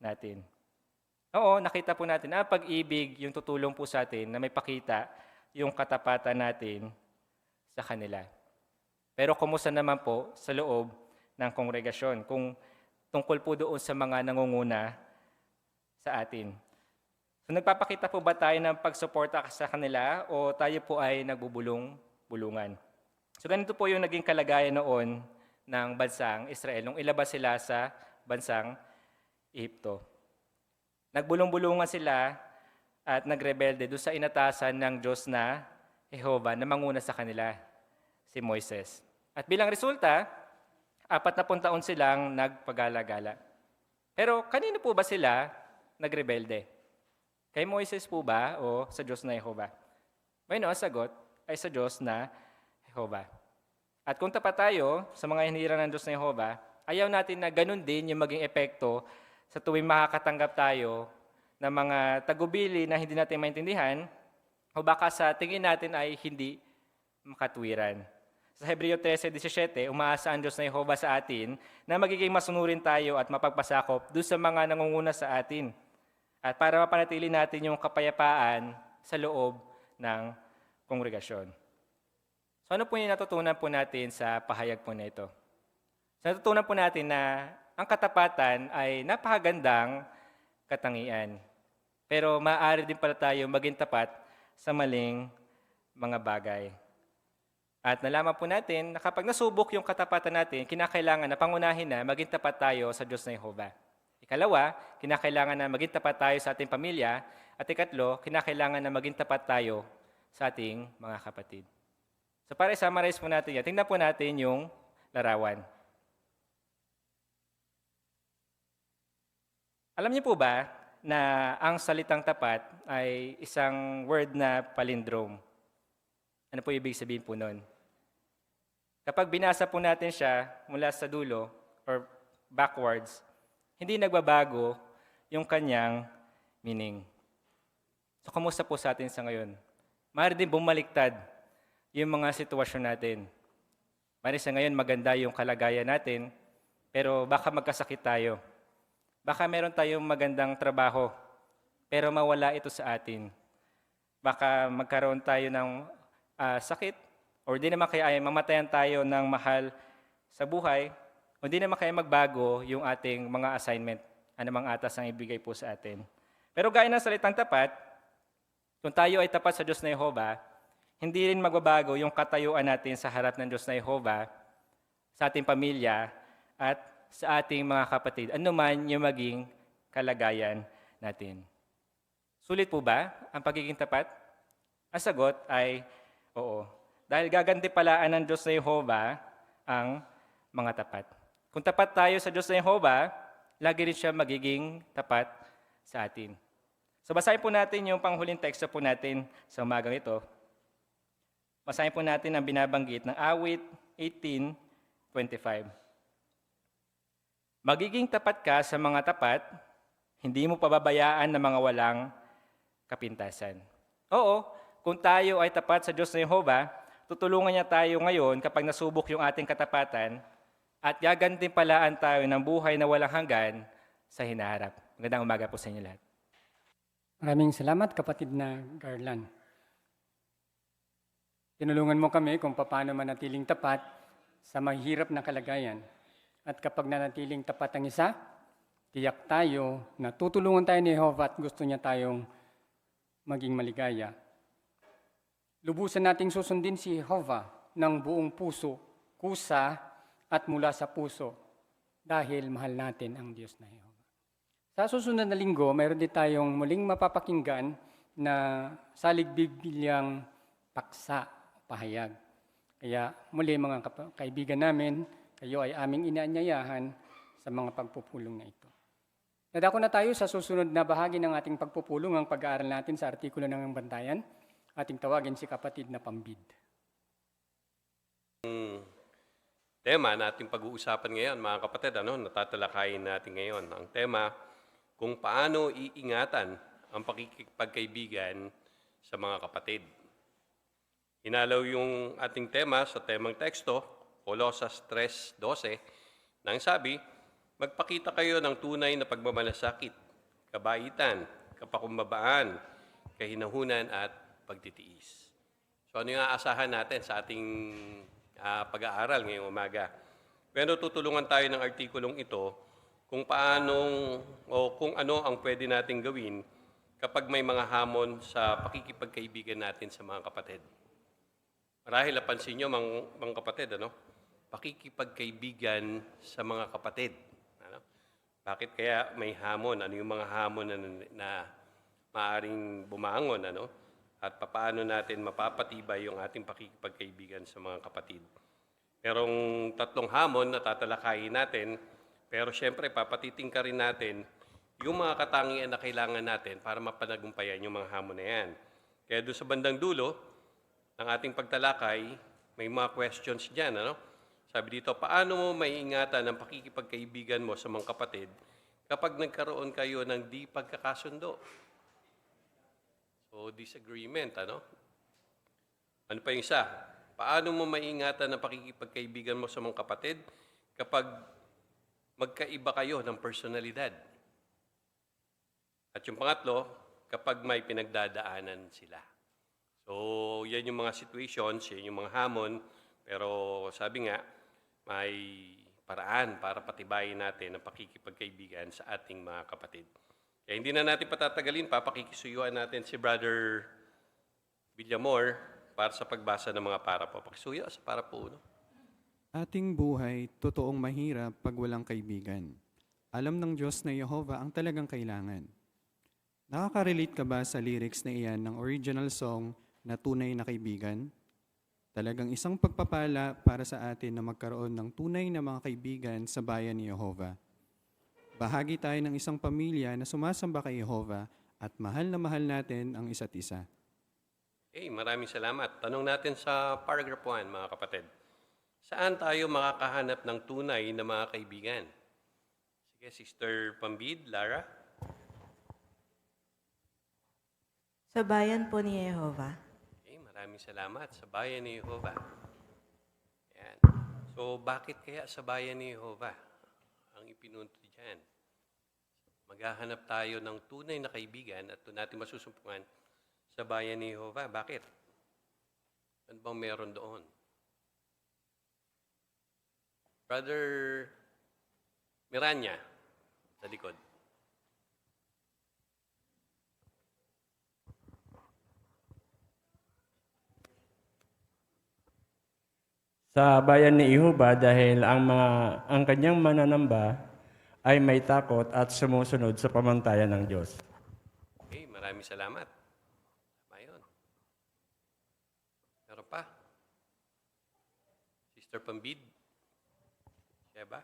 natin. Oo, nakita po natin ang pag-ibig, yung tutulong po sa atin na may pakita yung katapatan natin sa kanila. Pero kumusta naman po sa loob ng kongregasyon kung tungkol po doon sa mga nangunguna sa atin? So nagpapakita po ba tayo ng pagsuporta sa kanila o tayo po ay nagbubulong-bulungan? So ganito po yung naging kalagayan noon ng bansang Israel nung ilabas sila sa bansang Ehipto. Nagbulong-bulungan sila at nagrebelde doon sa inatasan ng Diyos na Jehovah na manguna sa kanila, si Moises. At bilang resulta, 40 taon silang nagpagala-gala. Pero kanino po ba sila nagrebelde? Kay Moises po ba o sa Diyos na Jehovah? Bueno, ang sagot ay sa Diyos na Jehovah. At kung tapat tayo sa mga hinirang ng Diyos na Jehovah, ayaw natin na ganun din yung maging epekto sa tuwing makakatanggap tayo ng mga tagubili na hindi natin maintindihan o baka sa tingin natin ay hindi makatwiran. Sa Hebreo 13:17, umaasa ang Diyos na Jehovah sa atin na magiging masunurin tayo at mapagpasakop doon sa mga nangunguna sa atin. At para mapanatili natin yung kapayapaan sa loob ng kongregasyon. So ano po yung natutunan po natin sa pahayag po na ito? So, natutunan po natin na ang katapatan ay napakagandang katangian. Pero maaari din pala tayo maging tapat sa maling mga bagay. At nalaman po natin na kapag nasubok yung katapatan natin, kinakailangan na pangunahin na maging tapat tayo sa Diyos na Jehovah. Ikalawa, kinakailangan na maging tapat tayo sa ating pamilya. At ikatlo, kinakailangan na maging tapat tayo sa ating mga kapatid. So para i-summarize po natin yan, tingnan po natin yung larawan. Alam niyo po ba na ang salitang tapat ay isang word na palindrome? Ano po ibig sabihin po nun? Kapag binasa po natin siya mula sa dulo or backwards, hindi nagbabago yung kanyang meaning. So, kumusta po sa atin sa ngayon? Maaari din bumaliktad yung mga sitwasyon natin. Maaari sa ngayon maganda yung kalagayan natin, pero baka magkasakit tayo. Baka meron tayong magandang trabaho, pero mawala ito sa atin. Baka magkaroon tayo ng sakit, o di naman kaya ay mamatayan tayo ng mahal sa buhay, o di naman kaya magbago yung ating mga assignment, anumang atas ang ibigay po sa atin. Pero gaya ng salitang tapat, kung tayo ay tapat sa Diyos na Jehovah, hindi rin magbabago yung katayuan natin sa harap ng Diyos na Jehovah, sa ating pamilya, at sa ating mga kapatid, anuman yung maging kalagayan natin. Sulit po ba ang pagiging tapat? Ang sagot ay oo. Dahil gagantipalaan ng Diyos na Jehovah ang mga tapat. Kung tapat tayo sa Diyos na Jehovah, lagi rin siya magiging tapat sa atin. So basahin po natin yung panghuling teksto po natin sa umagang ito. Basahin po natin ang binabanggit ng awit 18:25. Magiging tapat ka sa mga tapat, hindi mo pababayaan ng mga walang kapintasan. Oo, kung tayo ay tapat sa Diyos na Jehovah, tutulungan niya tayo ngayon kapag nasubok yung ating katapatan at gagantimpalaan tayo ng buhay na walang hanggan sa hinaharap. Magandang umaga po sa inyo lahat. Maraming salamat, kapatid na Garland. Tinulungan mo kami kung paano manatiling tapat sa mahirap na kalagayan. At kapag nanatiling tapat ang isa, tiyak tayo na tutulungan tayo ni Jehovah at gusto niya tayong maging maligaya. Lubusan nating susundin si Jehovah ng buong puso, kusa at mula sa puso dahil mahal natin ang Diyos na Jehovah. Sa susunod na linggo, mayroon din tayong muling mapapakinggan na salig Bibliang paksa, pahayag. Kaya muli mga kaibigan namin, kayo ay aming inaanyayahan sa mga pagpupulong na ito. Nadako na tayo sa susunod na bahagi ng ating pagpupulong ang pag-aaral natin sa artikulo ng Bantayan. Ating tawagin si kapatid na Pambid. Tema na ating pag-uusapan ngayon, mga kapatid, natatalakayin natin ngayon. Ang tema, kung paano iingatan ang pakikipagkaibigan sa mga kapatid. Hinalaw yung ating tema sa temang teksto, Colosas 3:12, nang sabi, magpakita kayo ng tunay na pagmamalasakit, kabaitan, kapakumbabaan, kahinahunan at pagtitiis. So ano yung aasahan natin sa ating pag-aaral ngayong umaga? Pero tutulungan tayo ng artikulong ito kung paano o kung ano ang pwede nating gawin kapag may mga hamon sa pakikipagkaibigan natin sa mga kapatid. Marahil napansin nyo, mga kapatid, pakikipagkaibigan sa mga kapatid. Bakit kaya may hamon? Ano yung mga hamon na maaaring bumangon? at papaano natin mapapatibay yung ating pakikipagkaibigan sa mga kapatid. Merong tatlong hamon na tatalakayin natin, pero syempre papatiting ka rin natin yung mga katangian na kailangan natin para mapanagumpayan yung mga hamon na yan. Kaya doon sa bandang dulo ng ating pagtalakay, may mga questions dyan. Ano? Sabi dito, paano mo maiingatan ang pakikipagkaibigan mo sa mga kapatid kapag nagkaroon kayo ng di pagkakasundo? So, disagreement, ano? Ano pa yung isa? Paano mo maiingatan ang pakikipagkaibigan mo sa mga kapatid kapag magkaiba kayo ng personalidad? At yung pangatlo, kapag may pinagdadaanan sila. So, yan yung mga situations, yan yung mga hamon, pero sabi nga, may paraan para patibayin natin ang pakikipagkaibigan sa ating mga kapatid. Kaya hindi na natin patatagalin pa, pakikisuyuan natin si Brother Villamor para sa pagbasa ng mga parapo. Pakisuyo sa parapo, no? Ating buhay, totoong mahirap pag walang kaibigan. Alam ng Diyos na Yehova ang talagang kailangan. Nakaka-relate ka ba sa lyrics na iyan ng original song na Tunay na Kaibigan? Talagang isang pagpapala para sa atin na magkaroon ng tunay na mga kaibigan sa bayan ni Yehova. Bahagi tayo ng isang pamilya na sumasamba kay Yehova at mahal na mahal natin ang isa't isa. Maraming salamat. Tanong natin sa paragraph 1, mga kapatid. Saan tayo makakahanap ng tunay na mga kaibigan? Sige, Sister Pambid, Lara. Sa bayan po ni Yehova. Maraming salamat. Sa bayan ni Yehova. Yan. So, bakit kaya sa bayan ni Yehova ang ipinunto dyan? Maghahanap tayo ng tunay na kaibigan at doon natin masusumpungan sa bayan ni Yehova. Bakit? Ano bang meron doon? Brother Miranya, sa likod. Sa bayan ni Jehova dahil ang kanyang mananamba ay may takot at sumusunod sa pamantayan ng Diyos. Maraming salamat. Tama yun. Meron pa? Sister Pambid? Siya ba?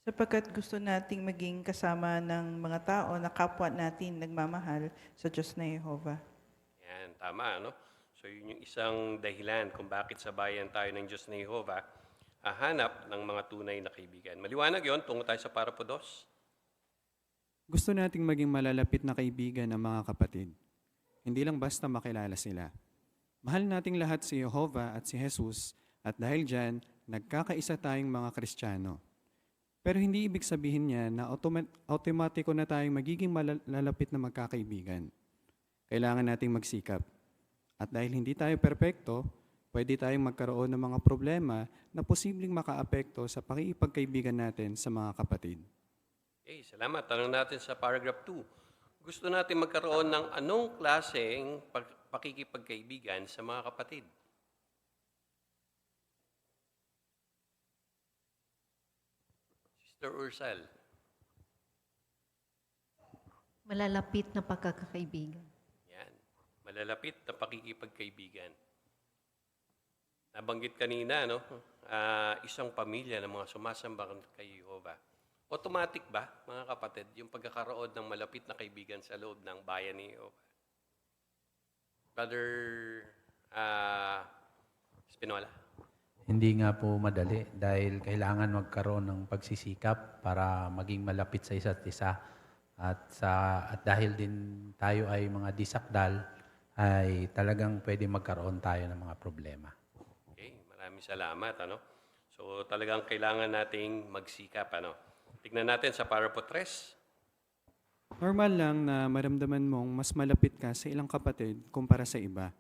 Sapagkat gusto nating maging kasama ng mga tao na kapwa natin nagmamahal sa Diyos na Yehova. Yan, tama, no? So, yun yung isang dahilan kung bakit sa bayan tayo ng Diyos na Yehova hahanap ng mga tunay na kaibigan. Maliwanag yun, tungo tayo sa parapo 2. Gusto nating maging malalapit na kaibigan ng mga kapatid. Hindi lang basta makilala sila. Mahal nating lahat si Yehova at si Jesus at dahil dyan, nagkakaisa tayong mga Kristiyano. Pero hindi ibig sabihin niya na automatiko na tayong magiging malalapit na magkakaibigan. Kailangan nating magsikap. At dahil hindi tayo perpekto, pwede tayong magkaroon ng mga problema na posibleng makaapekto sa pakikipagkaibigan natin sa mga kapatid. Salamat. Tanong natin sa paragraph 2. Gusto natin magkaroon ng anong klaseng pakikipagkaibigan sa mga kapatid? Sister Ursal. Malalapit na pagkakaibigan. Yan. Malalapit na pakikipagkaibigan. Nabanggit kanina, no? Isang pamilya ng mga sumasamba kay Jehovah. Automatic ba, mga kapatid, yung pagkakaroon ng malapit na kaibigan sa loob ng bayan ni Jehovah? Brother Espinola. Hindi nga po madali dahil kailangan magkaroon ng pagsisikap para maging malapit sa isa't isa. At dahil din tayo ay mga disakdal, ay talagang pwede magkaroon tayo ng mga problema. Maraming salamat. So talagang kailangan nating magsikap. Tignan natin sa paragraph 3. Normal lang na maramdaman mong mas malapit ka sa ilang kapatid kumpara sa iba.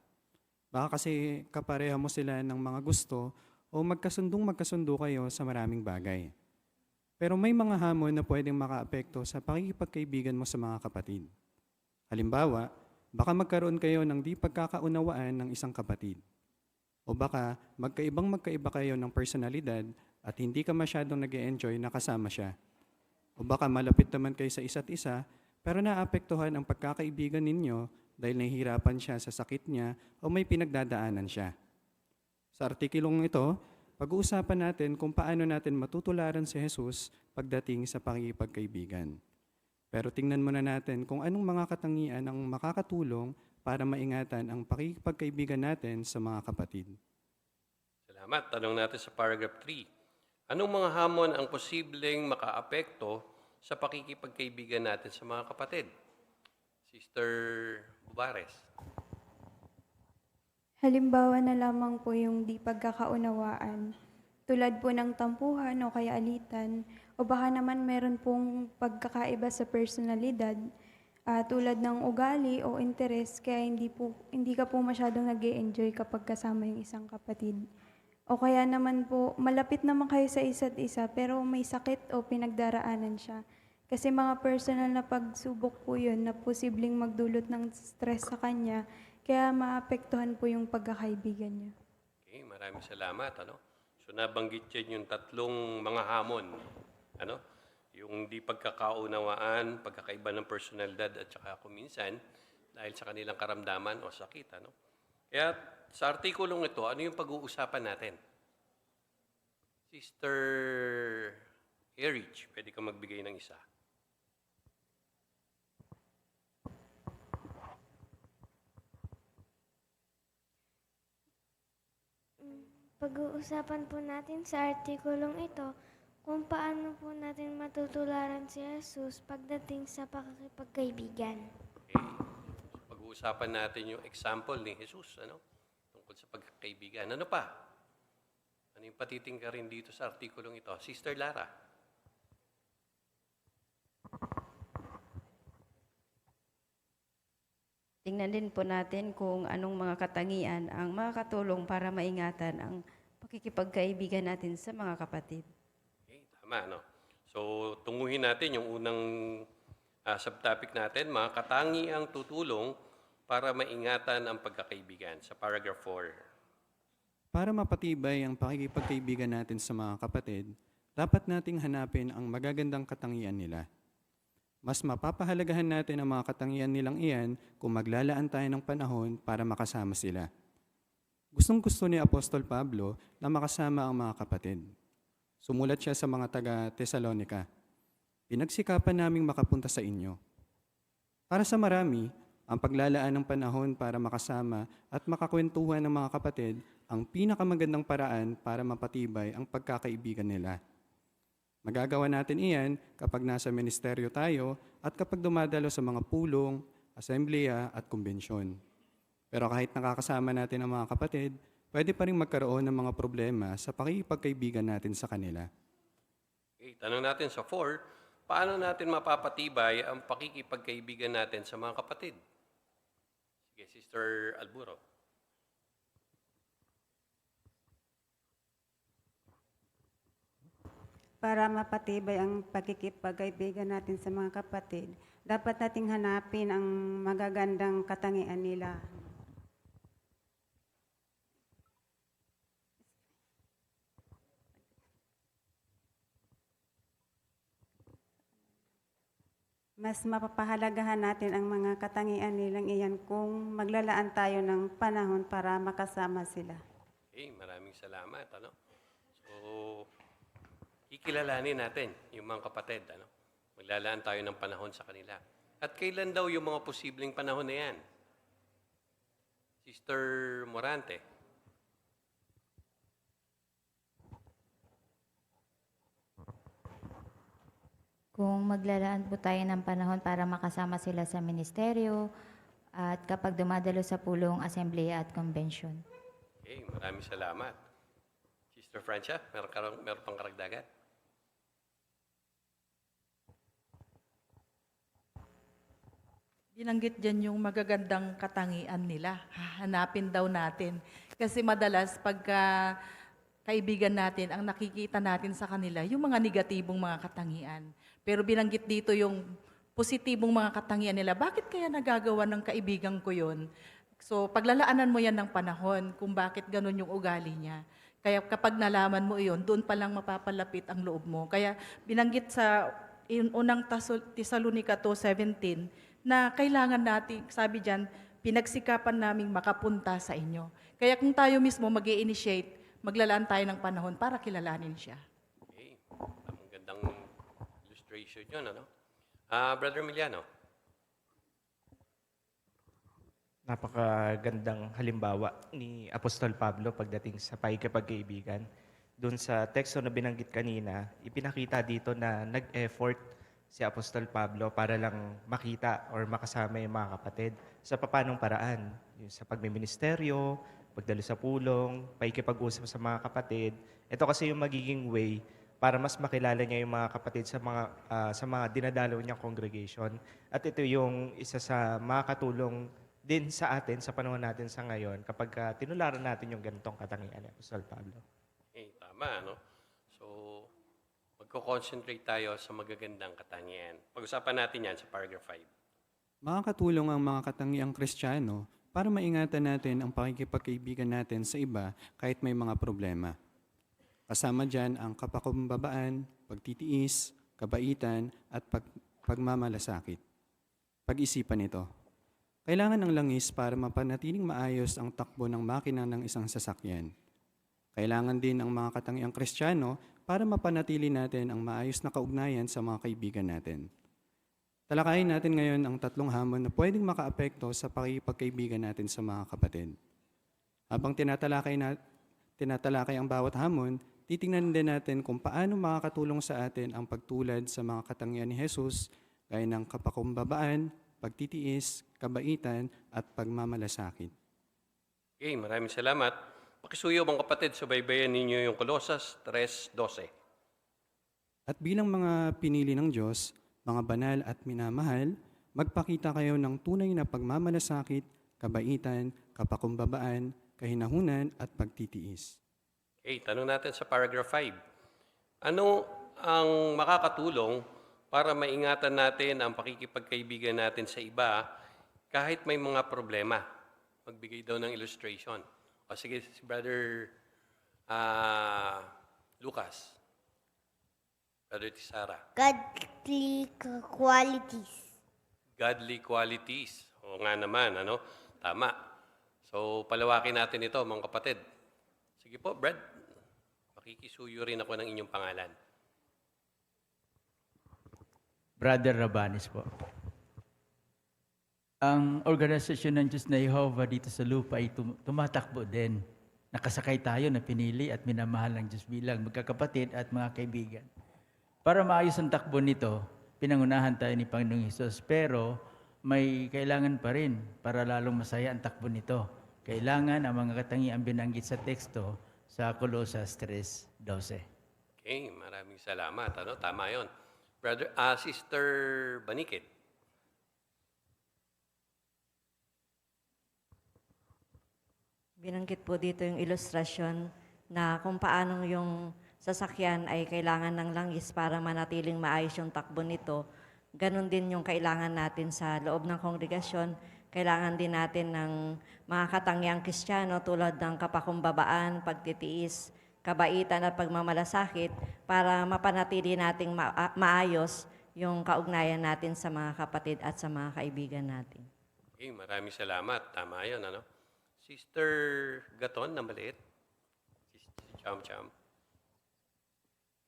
Baka kasi kapareha mo sila ng mga gusto o magkasundo kayo sa maraming bagay. Pero may mga hamon na pwedeng makaapekto sa pakikipagkaibigan mo sa mga kapatid. Halimbawa, baka magkaroon kayo ng di pagkakaunawaan ng isang kapatid. O baka magkaiba kayo ng personalidad at hindi ka masyadong nag-e-enjoy na kasama siya. O baka malapit naman kayo sa isa't isa pero naapektuhan ang pagkakaibigan ninyo dahil nahihirapan siya sa sakit niya o may pinagdadaanan siya. Sa artikulong ito, pag-uusapan natin kung paano natin matutularan si Jesus pagdating sa pakikipagkaibigan. Pero tingnan muna natin kung anong mga katangian ang makakatulong para maingatan ang pakikipagkaibigan natin sa mga kapatid. Salamat. Tanong natin sa paragraph 3. Anong mga hamon ang posibleng makaapekto sa pakikipagkaibigan natin sa mga kapatid? Sister Bubares. Halimbawa na lamang po yung di pagkakaunawaan, tulad po ng tampuhan o kaya alitan, o baka naman meron pong pagkakaiba sa personalidad, tulad ng ugali o interes, kaya hindi ka po masyadong nag-e-enjoy kapag kasama yung isang kapatid. O kaya naman po, malapit naman kayo sa isa't isa, pero may sakit o pinagdaraanan siya. Kasi mga personal na pagsubok po yun na posibleng magdulot ng stress sa kanya, kaya maapektuhan po yung pagkakaibigan niya. Okay, maraming salamat. So nabanggit yan yung tatlong mga hamon. Yung di pagkakaunawaan, pagkakaiba ng personalidad at saka kuminsan dahil sa kanilang karamdaman o sakit. Kaya sa artikulong ito, ano yung pag-uusapan natin? Sister Erich, pwede ka magbigay ng isa. Pag-uusapan po natin sa artikulong ito kung paano po natin matutularan si Jesus pagdating sa pakikipagkaibigan. Okay. So, pag-uusapan natin yung example ni Jesus, tungkol sa pagkakaibigan. Ano pa? Ano yung patitingka rin dito sa artikulong ito? Sister Lara. Tingnan din po natin kung anong mga katangian ang makakatulong para maingatan ang pakikipagkaibigan natin sa mga kapatid. Okay, tama, So, tunguhin natin yung unang subtopic natin, mga katangiang tutulong para maingatan ang pagkakaibigan sa paragraph 4. Para mapatibay ang pakikipagkaibigan natin sa mga kapatid, dapat nating hanapin ang magagandang katangian nila. Mas mapapahalagahan natin ang mga katangian nilang iyan kung maglalaan tayo ng panahon para makasama sila. Gustong-gusto ni Apostol Pablo na makasama ang mga kapatid. Sumulat siya sa mga taga-Tesalonica, "Pinagsikapan naming makapunta sa inyo." Para sa marami, ang paglalaan ng panahon para makasama at makakwentuhan ng mga kapatid ang pinakamagandang paraan para mapatibay ang pagkakaibigan nila. Magagawa natin iyan kapag nasa ministeryo tayo at kapag dumadalo sa mga pulong, asembleya at kumbensyon. Pero kahit nakakasama natin ang mga kapatid, pwede pa rin magkaroon ng mga problema sa pakikipagkaibigan natin sa kanila. Okay, tanong natin sa 4, paano natin mapapatibay ang pakikipagkaibigan natin sa mga kapatid? Sige, Sister Alburo. Para mapatibay ang pagkikipagkaibigan natin sa mga kapatid, dapat nating hanapin ang magagandang katangian nila. Mas mapapahalagahan natin ang mga katangian nilang iyan kung maglalaan tayo ng panahon para makasama sila. Okay, maraming salamat. So, kikilalanin natin yung mga kapatid. Maglalaan tayo ng panahon sa kanila. At kailan daw yung mga posibleng panahon na yan? Sister Morante. Kung maglalaan po tayo ng panahon para makasama sila sa ministeryo at kapag dumadalo sa pulong, asembleya at convention. Okay, maraming salamat. Sister Francia, meron pang karagdagan? Binanggit dyan yung magagandang katangian nila. Hahanapin daw natin. Kasi madalas pagka kaibigan natin, ang nakikita natin sa kanila, yung mga negatibong mga katangian. Pero binanggit dito yung positibong mga katangian nila. Bakit kaya nagagawa ng kaibigan ko yun? So paglalaanan mo yan ng panahon kung bakit ganun yung ugali niya. Kaya kapag nalaman mo iyon, doon pa lang mapapalapit ang loob mo. Kaya binanggit sa unang Tesalonica 2:17 na kailangan natin, sabi diyan, pinagsikapan naming makapunta sa inyo. Kaya kung tayo mismo mag-i-initiate, maglalaan tayo ng panahon para kilalanin siya. Okay. Ang gandang illustration yun, ano? Brother Emiliano. Napakagandang halimbawa ni Apostol Pablo pagdating sa pakikipagkaibigan. Doon sa teksto na binanggit kanina, ipinakita dito na nag-effort si Apostol Pablo para lang makita or makasama yung mga kapatid sa papanong paraan. Yung sa pagmiministeryo, pagdalo sa pulong, pakikipag-usap sa mga kapatid. Ito kasi yung magiging way para mas makilala niya yung mga kapatid sa mga dinadalaw niyang congregation. At ito yung isa sa makakatulong din sa atin, sa panahon natin sa ngayon, kapag tinularan natin yung ganitong katangian ni Apostol Pablo. Okay, tama, no? So, magko-concentrate tayo sa magagandang katangian. Pag-usapan natin yan sa paragraph 5. Makakatulong ang mga katangiang Kristiyano para maingatan natin ang pakikipagkaibigan natin sa iba kahit may mga problema. Kasama dyan ang kapakumbabaan, pagtitiis, kabaitan, at pagmamalasakit. Pag-isipan ito. Kailangan ng langis para mapanatiling maayos ang takbo ng makina ng isang sasakyan. Kailangan din ang mga katangiang Kristiyano para mapanatili natin ang maayos na kaugnayan sa mga kaibigan natin. Talakayin natin ngayon ang 3 hamon na pwedeng makaapekto sa pakikipagkaibigan natin sa mga kapatid. Habang tinatalakay ang bawat hamon, titingnan din natin kung paano makakatulong sa atin ang pagtulad sa mga katangian ni Jesus gaya ng kapakumbabaan, pagtitiis, kabaitan, at pagmamalasakit. Okay, maraming salamat. Pakisuyo mga kapatid, subaybayan ninyo yung Colosas 3:12. At bilang mga pinili ng Diyos, mga banal at minamahal, magpakita kayo ng tunay na pagmamalasakit, kabaitan, kapakumbabaan, kahinahunan, at pagtitiis. Okay, tanong natin sa paragraph 5. Ano ang makakatulong para maingatan natin ang pakikipagkaibigan natin sa iba kahit may mga problema? Magbigay daw ng illustration. O sige, si Brother Lucas. Brother Tisara. Godly qualities. Godly qualities. O nga naman, ano? Tama. So, palawakin natin ito, mga kapatid. Sige po, Brad. Makikisuyo rin ako ng inyong pangalan. Brother Rabanis po. Ang organisasyon ng Diyos na Jehovah dito sa lupa ay tumatakbo din. Nakasakay tayo na pinili at minamahal ng Diyos bilang magkakapatid at mga kaibigan. Para maayos ang takbo nito, pinangunahan tayo ni Panginoong Hesus, pero may kailangan pa rin para lalong masaya ang takbo nito. Kailangan ang mga katangian binanggit sa teksto sa Colosas 3:12. Okay, maraming salamat. Ano? Tama yon. Brother, Sister Banikid. Binanggit po dito yung ilustrasyon na kung paano yung sasakyan ay kailangan ng langis para manatiling maayos yung takbo nito. Ganon din yung kailangan natin sa loob ng kongregasyon. Kailangan din natin ng mga katangiang Kristiyano tulad ng kapakumbabaan, pagtitiis, kabaitan at pagmamalasakit para mapanatili nating maayos yung kaugnayan natin sa mga kapatid at sa mga kaibigan natin. Okay, maraming salamat. Tama yun, ano? Sister Gaton na maliit. Si Cham Cham.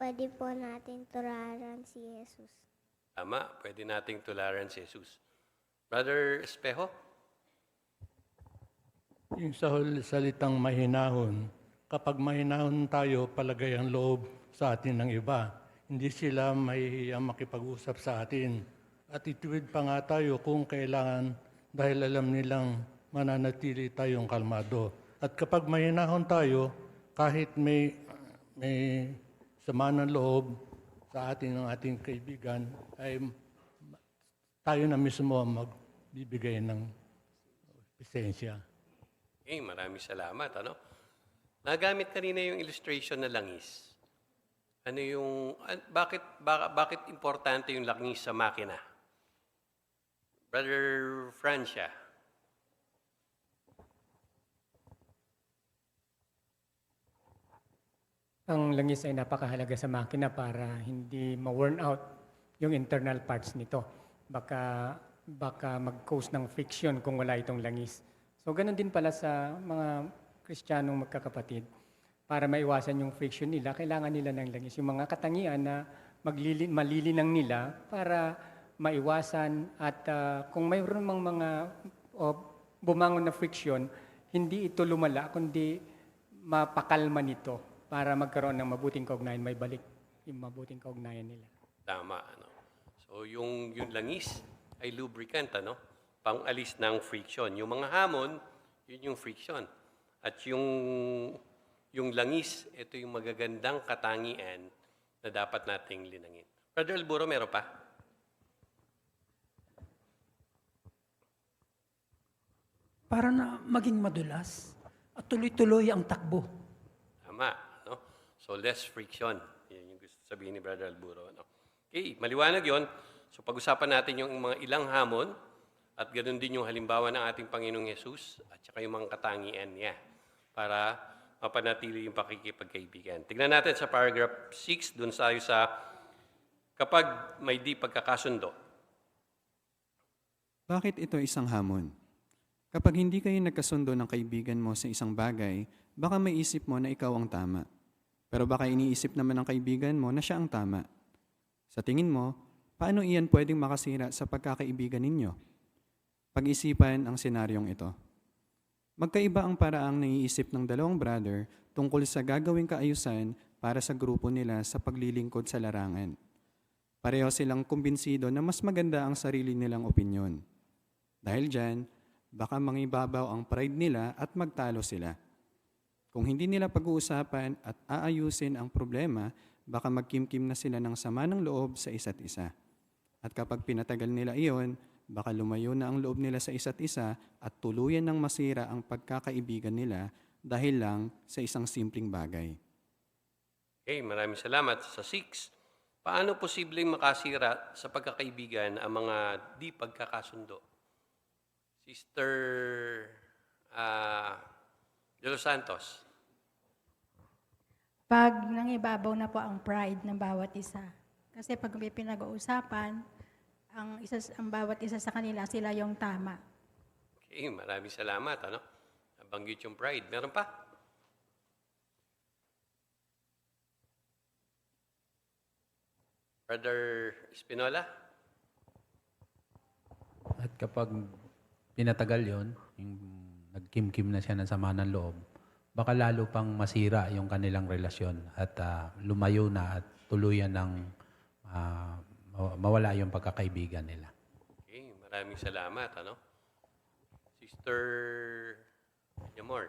Pwede po natin tularan si Jesus. Tama, pwede nating tularan si Jesus. Brother Espejo? Yung sa salitang mahinahon, kapag mahinahon tayo, palagay ang loob sa atin ng iba. Hindi sila mahihiyang makipag-usap sa atin. At ituwid pa nga tayo kung kailangan dahil alam nilang mananatili tayong kalmado. At kapag mahinahon tayo, kahit may sama ng loob sa atin ng ating kaibigan, ay tayo na mismo magbibigay ng pasensya. Okay, maraming salamat. Ano? Nagamit kanina yung illustration na langis. Ano yung, bakit importante yung langis sa makina? Brother Francia. Ang langis ay napakahalaga sa makina para hindi ma-worn out yung internal parts nito. Baka mag-cause ng friction kung wala itong langis. So ganun din pala sa mga Kristiyanong magkakapatid. Para maiwasan yung friction nila, kailangan nila ng langis. Yung mga katangian na malilinang nila para maiwasan at kung mayroon mang mga bumangon na friction, hindi ito lumala, kundi mapakalma nito para magkaroon ng mabuting kaugnayan, may balik yung mabuting kaugnayan nila. Tama. So yung langis ay lubricant, pang-alis ng friction. Yung mga hamon, yun yung friction. At yung langis, ito yung magagandang katangian na dapat nating linangin. Brother Alburo, meron pa? Para na maging madulas at tuloy-tuloy ang takbo. Tama. So less friction. Yan yung gusto sabihin ni Brother Alburo. Okay, maliwanag yon. So pag-usapan natin yung mga ilang hamon at ganoon din yung halimbawa ng ating Panginoong Yesus at saka yung mga katangian niya para mapanatili yung pakikipagkaibigan. Tignan natin sa paragraph 6, dun tayo sa kapag may di pagkakasundo. Bakit ito isang hamon? Kapag hindi kayo nagkasundo ng kaibigan mo sa isang bagay, baka may isip mo na ikaw ang tama. Pero baka iniisip naman ng kaibigan mo na siya ang tama. Sa tingin mo, paano iyan pwedeng makasira sa pagkakaibigan ninyo? Pag-isipan ang senaryong ito. Magkaiba ang paraang naiisip ng dalawang brother tungkol sa gagawing kaayusan para sa grupo nila sa paglilingkod sa larangan. Pareho silang kumbinsido na mas maganda ang sarili nilang opinyon. Dahil dyan, baka mangibabaw ang pride nila at magtalo sila. Kung hindi nila pag-uusapan at aayusin ang problema, baka magkimkim na sila ng sama ng loob sa isa't isa. At kapag pinatagal nila iyon, baka lumayo na ang loob nila sa isa't isa at tuluyan ng masira ang pagkakaibigan nila dahil lang sa isang simpleng bagay. Okay, maraming salamat. Sa 6, paano posibleng makasira sa pagkakaibigan ang mga di pagkakasundo? Sister De Los Santos. Pag nangibabaw na po ang pride ng bawat isa. Kasi pag may pinag-uusapan, ang bawat isa sa kanila, sila yung tama. Okay, maraming salamat. Nabanggit yung pride. Meron pa? Brother Espinola? At kapag pinatagal yon, yung nagkimkim na siya ng sama ng loob, baka lalo pang masira yung kanilang relasyon at lumayo na at tuluyan ng mawala yung pagkakaibigan nila. Okay, maraming salamat. Sister Yamor.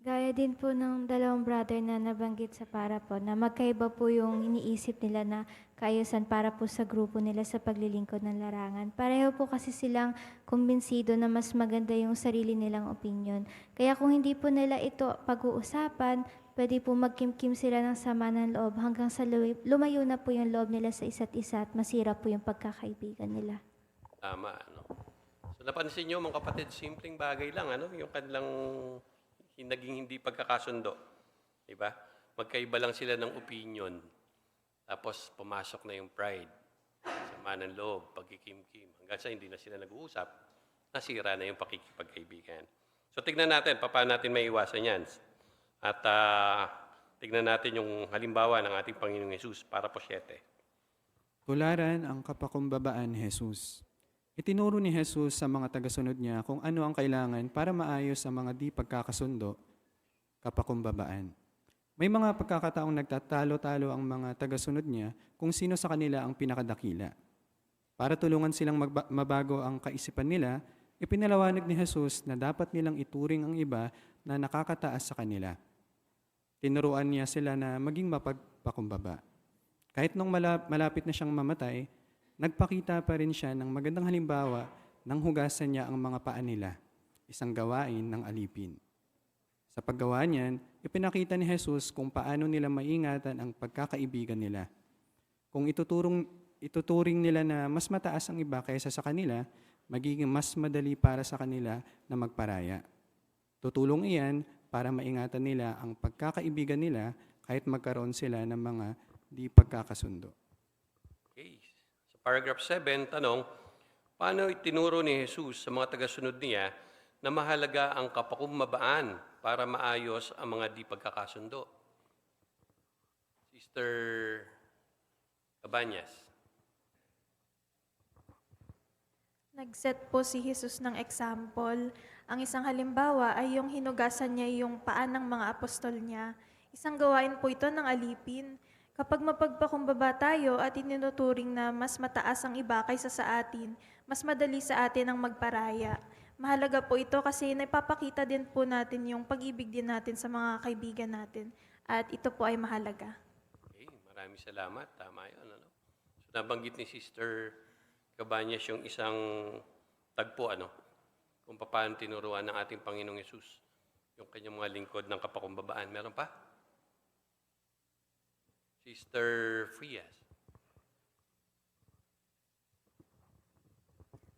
Gaya din po ng dalawang brother na nabanggit sa para po, na magkaiba po yung iniisip nila na kaayusan para po sa grupo nila sa paglilingkod ng larangan. Pareho po kasi silang kumbinsido na mas maganda yung sarili nilang opinion. Kaya kung hindi po nila ito pag-uusapan, pwede po magkimkim sila ng sama ng loob hanggang sa lumayo na po yung loob nila sa isa't isa at masira po yung pagkakaibigan nila. Tama. So napansin nyo mga kapatid, simpleng bagay lang. Yung kanilang naging hindi pagkakasundo. Diba? Magkaiba lang sila ng opinion. Tapos pumasok na yung pride. Sama ng loob, pagkikimkim. Hanggang sa hindi na sila nag-uusap, nasira na yung pakikipagkaibigan. So tignan natin, paano natin may iwasan yan. At tignan natin yung halimbawa ng ating Panginoong Hesus para po 7. Tularan ang kapakumbabaan ni Jesus. Itinuro ni Jesus sa mga tagasunod niya kung ano ang kailangan para maayos ang mga di pagkakasundo, kapakumbabaan. May mga pagkakataong nagtatalo-talo ang mga tagasunod niya kung sino sa kanila ang pinakadakila. Para tulungan silang mabago ang kaisipan nila, ipinalawanag ni Jesus na dapat nilang ituring ang iba na nakakataas sa kanila. Tinuruan niya sila na maging mapagpakumbaba. Kahit nung malapit na siyang mamatay, nagpakita pa rin siya ng magandang halimbawa nang hugasan niya ang mga paa nila, isang gawain ng alipin. Sa paggawa niyan, ipinakita ni Jesus kung paano nila maingatan ang pagkakaibigan nila. Kung ituturing nila na mas mataas ang iba kaysa sa kanila, magiging mas madali para sa kanila na magparaya. Tutulong iyan para maingatan nila ang pagkakaibigan nila kahit magkaroon sila ng mga di pagkakasundo. Okay. Sa paragraph 7, tanong, paano itinuro ni Jesus sa mga tagasunod niya na mahalaga ang kapakumbabaan para maayos ang mga di pagkakasundo? Sister Cabanyas. Nag-set po si Jesus ng example. Ang isang halimbawa ay yung hinugasan niya yung paa ng mga apostol niya. Isang gawain po ito ng alipin. Kapag mapagpakumbaba tayo at itinuturing na mas mataas ang iba kaysa sa atin, mas madali sa atin ang magparaya. Mahalaga po ito kasi napapakita din po natin yung pag-ibig din natin sa mga kaibigan natin. At ito po ay mahalaga. Okay, maraming salamat. Tama yun. Ano? So, nabanggit ni Sister Cabanyas yung isang tagpo, kung paano tinuruan ng ating Panginoong Yesus yung kanyang mga lingkod ng kapakumbabaan. Meron pa? Sister Frias.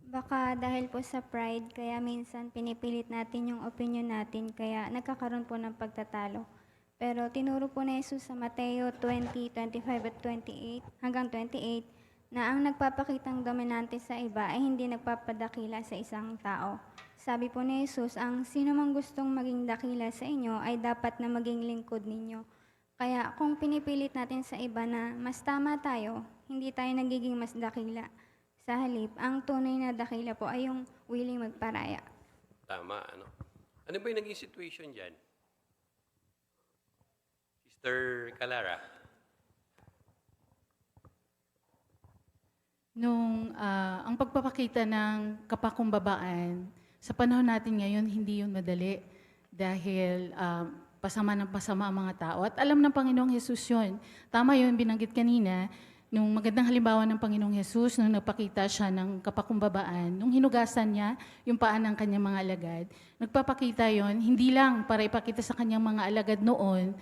Baka dahil po sa pride, kaya minsan pinipilit natin yung opinion natin, kaya nagkakaroon po ng pagtatalo. Pero tinuro po ni Jesus sa Mateo 20:25 at 28 hanggang 28, na ang nagpapakitang dominante sa iba ay hindi nagpapadakila sa isang tao. Sabi po ni Jesus, ang sino mang gustong maging dakila sa inyo ay dapat na maging lingkod ninyo. Kaya kung pinipilit natin sa iba na mas tama tayo, hindi tayo nagiging mas dakila. Sa halip, ang tunay na dakila po ay yung willing magparaya. Tama, Ano ba yung naging situation dyan? Sister Calara. Ang pagpapakita ng kapakumbabaan, sa panahon natin ngayon, hindi yun madali dahil pasama ng pasama ang mga tao. At alam ng Panginoong Hesus yun. Tama yun, binanggit kanina, nung magandang halimbawa ng Panginoong Hesus, nung nagpakita siya ng kapakumbabaan, nung hinugasan niya yung paan ng kanyang mga alagad, nagpapakita yon hindi lang para ipakita sa kanyang mga alagad noon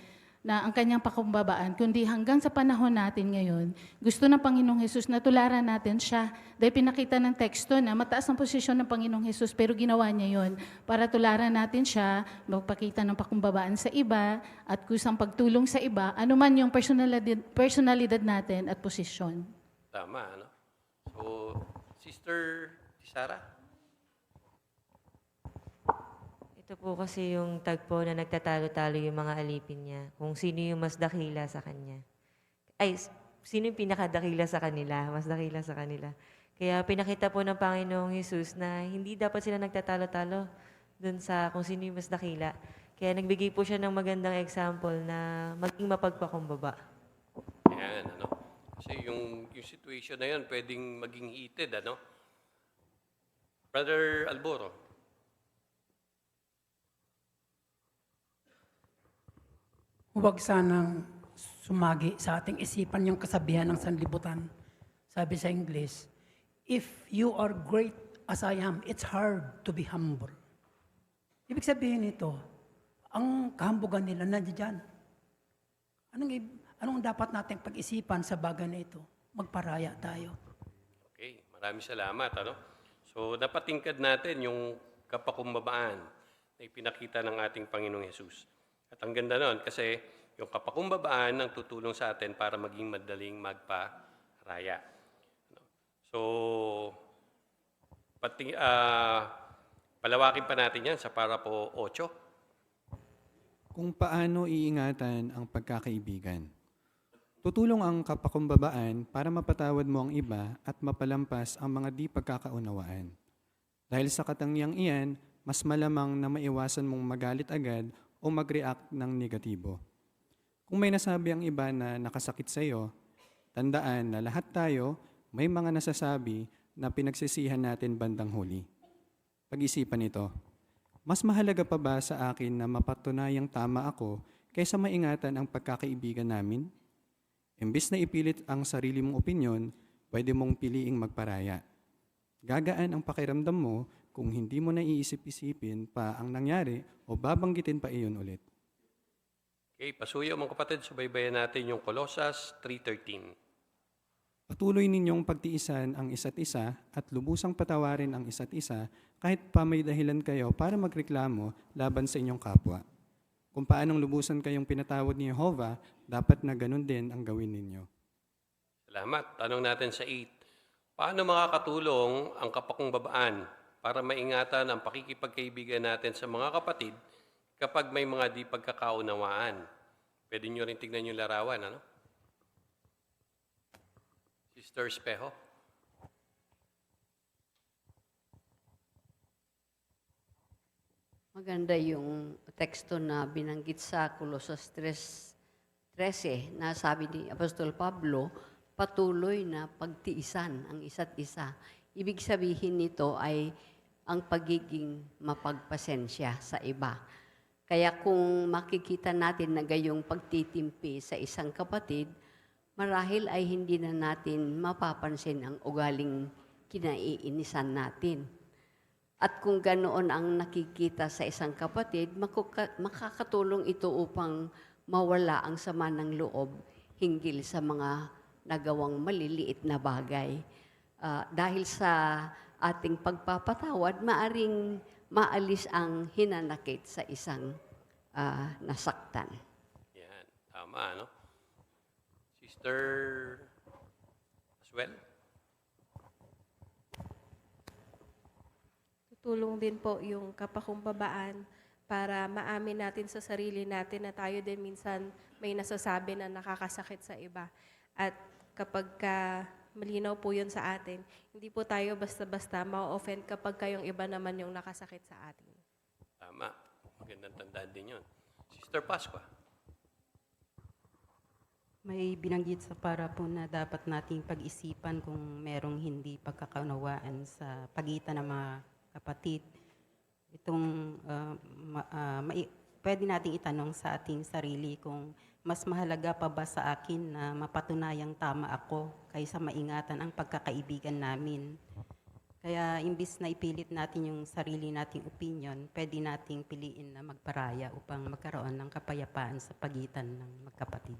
na ang kanyang pakumbabaan, kundi hanggang sa panahon natin ngayon, gusto ng Panginoong Hesus na tularan natin siya. Dahil pinakita ng teksto na mataas ang posisyon ng Panginoong Hesus, pero ginawa niya yon para tularan natin siya, magpakita ng pakumbabaan sa iba, at kusang pagtulong sa iba, anuman yung personalidad natin at posisyon. Tama, So, Sister Tisara? Ito po kasi yung tagpo na nagtatalo-talo yung mga alipin niya, kung sino yung mas dakila sa kanya. Ay, sino yung pinakadakila sa kanila, mas dakila sa kanila. Kaya pinakita po ng Panginoong Hesus na hindi dapat sila nagtatalo-talo dun sa kung sino yung mas dakila. Kaya nagbigay po siya ng magandang example na maging mapagpakumbaba. Yan, Kasi yung situation na yun, pwedeng maging heated, Brother Alboro. Huwag sanang sumagi sa ating isipan yung kasabihan ng sanlibutan. Sabi sa English, if you are great as I am, it's hard to be humble. Ibig sabihin nito, ang kahambugan nila nandiyan. Anong dapat nating pag-isipan sa bagay na ito? Magparaya tayo. Okay, maraming salamat. So, napatingkad natin yung kapakumbabaan na ipinakita ng ating Panginoong Hesus. At ang ganda nun, kasi yung kapakumbabaan ang tutulong sa atin para maging madaling magparaya. So, palawakin pa natin yan sa parapo 8. Kung paano iingatan ang pagkakaibigan. Tutulong ang kapakumbabaan para mapatawad mo ang iba at mapalampas ang mga di pagkakaunawaan. Dahil sa katangiang iyan, mas malamang na maiwasan mong magalit agad o mag-react ng negatibo. Kung may nasabi ang iba na nakasakit sa iyo, tandaan na lahat tayo may mga nasasabi na pinagsisihan natin bandang huli. Pag-isipan ito, mas mahalaga pa ba sa akin na mapatunayang tama ako kaysa maingatan ang pagkakaibigan namin? Imbis na ipilit ang sarili mong opinyon, pwede mong piliing magparaya. Gagaan ang pakiramdam mo kung hindi mo na iisip-isipin pa ang nangyari o babanggitin pa iyon ulit. Okay, pasuyo mga kapatid, subaybayan natin yung Colossus 3:13. Patuloy ninyong pagtiisan ang isa't isa at lubusang patawarin ang isa't isa kahit pa may dahilan kayo para magreklamo laban sa inyong kapwa. Kung paanong lubusan kayong pinatawad ni Jehovah, dapat na ganun din ang gawin ninyo. Salamat. Tanong natin sa 8. Paano makakatulong ang kapakumbabaan para maingatan ang pakikipagkaibigan natin sa mga kapatid kapag may mga di pagkakaunawaan? Pwede nyo rin tignan yung larawan, ano? Sister Espejo. Maganda yung teksto na binanggit sa Colossus 3:13 na sabi ni Apostol Pablo, patuloy na pagtiisan ang isa't isa. Ibig sabihin nito ay ang pagiging mapagpasensya sa iba. Kaya kung makikita natin na gayong pagtitimpi sa isang kapatid, marahil ay hindi na natin mapapansin ang ugaling kinaiinisan natin. At kung ganoon ang nakikita sa isang kapatid, makakatulong ito upang mawala ang sama ng loob hinggil sa mga nagawang maliliit na bagay. Dahil sa ating pagpapatawad, maaring maalis ang hinanakit sa isang nasaktan. Yan. Tama, no? Sister Aswell? Tulong din po yung kapakumbabaan para maamin natin sa sarili natin na tayo din minsan may nasasabi na nakakasakit sa iba. At kapag malinaw po yun sa atin, hindi po tayo basta-basta ma-offend kapag kayong iba naman yung nakasakit sa atin. Tama. Magandang tandaan din yun. Sister Pascua? May binanggit sa para po na dapat nating pag-isipan kung merong hindi pagkakaunawaan sa pagitan ng mga kapatid. Itong pwede nating itanong sa ating sarili kung mas mahalaga pa ba sa akin na mapatunayang tama ako kaysa maingatan ang pagkakaibigan namin. Kaya imbis na ipilit natin yung sarili nating opinion, pwede nating piliin na magparaya upang magkaroon ng kapayapaan sa pagitan ng magkapatid.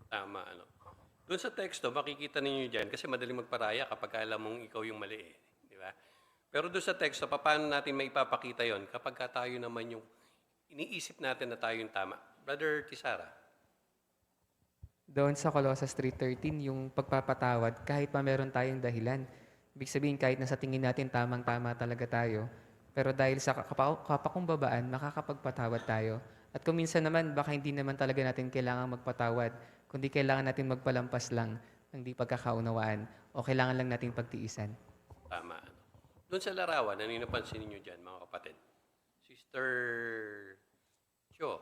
Tama, ano? Doon sa teksto, makikita ninyo dyan, kasi madaling magparaya kapag alam mong ikaw yung mali, di ba? Pero doon sa teksto, paano natin maipapakita yon kapag tayo naman yung iniisip natin na tayo yung tama? Brother Tisara. Doon sa Colossus 3:13, yung pagpapatawad, kahit pa meron tayong dahilan. Ibig sabihin, kahit na sa tingin natin tamang-tama talaga tayo, pero dahil sa kapakumbabaan, makakapagpatawad tayo. At kung minsan naman, baka hindi naman talaga natin kailangan magpatawad, kundi kailangan natin magpalampas lang ng di pagkakaunawaan o kailangan lang natin pagtiisan. Tama. Doon sa larawan, ano yung napansin ninyo dyan, mga kapatid? Sister Cho.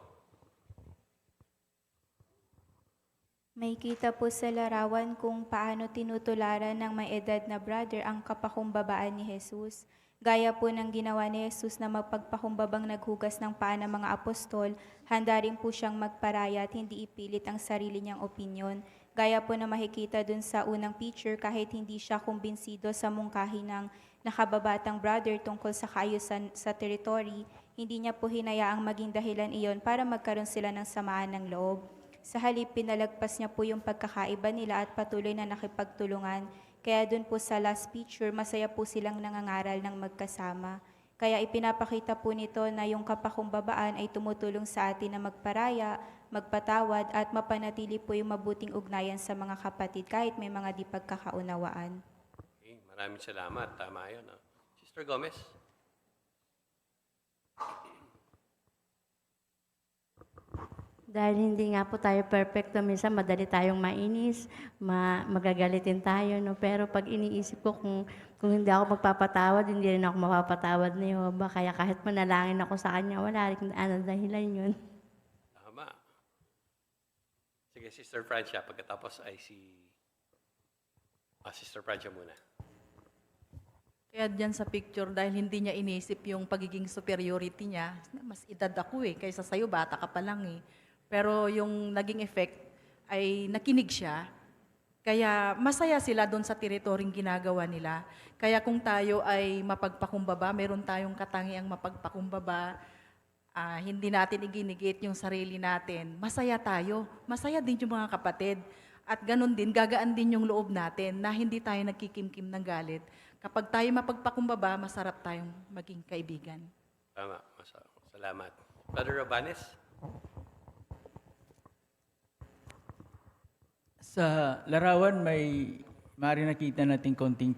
May kita po sa larawan kung paano tinutularan ng may edad na brother ang kapakumbabaan ni Jesus. Gaya po ng ginawa ni Jesus na mapagpakumbabang naghugas ng paa ng mga apostol, handa rin po siyang magparaya at hindi ipilit ang sarili niyang opinyon. Gaya po na makikita dun sa unang picture, kahit hindi siya kumbinsido sa mungkahi ng nakababatang brother tungkol sa kaayusan sa teritoryo, hindi niya po hinayaang maging dahilan iyon para magkaroon sila ng samaan ng loob. Sa halip, pinalagpas niya po yung pagkakaiba nila at patuloy na nakipagtulungan. Kaya dun po sa last picture, masaya po silang nangangaral ng magkasama. Kaya ipinapakita po nito na yung kapakumbabaan ay tumutulong sa atin na magparaya, magpatawad at mapanatili po yung mabuting ugnayan sa mga kapatid kahit may mga di pagkakaunawaan. Okay, maraming salamat. Tama yun. No? Sister Gomez? Dahil hindi nga po tayo perfecto, minsan madali tayong mainis, magagalitin tayo, no? Pero pag iniisip ko kung hindi ako magpapatawad, hindi rin ako mapapatawad ni Jehovah. Kaya kahit manalangin ako sa Kanya, wala rin dahilan yun. Tama. Sige, Sister Francia, pagkatapos ay Sister Francia muna. Kaya dyan sa picture, dahil hindi niya inisip yung pagiging superiority niya, mas edad ako kaysa sa'yo, bata ka pa lang Pero yung naging effect ay nakinig siya, kaya masaya sila doon sa teritoryong ginagawa nila. Kaya kung tayo ay mapagpakumbaba, meron tayong katangiang mapagpakumbaba, hindi natin iginigit yung sarili natin, masaya tayo, masaya din yung mga kapatid. At ganun din, gagaan din yung loob natin na hindi tayo nagkikimkim ng galit. Kapag tayo mapagpakumbaba, masarap tayong maging kaibigan. Tama. Salamat. Brother Robanes? Sa larawan may maaring nakita natin konting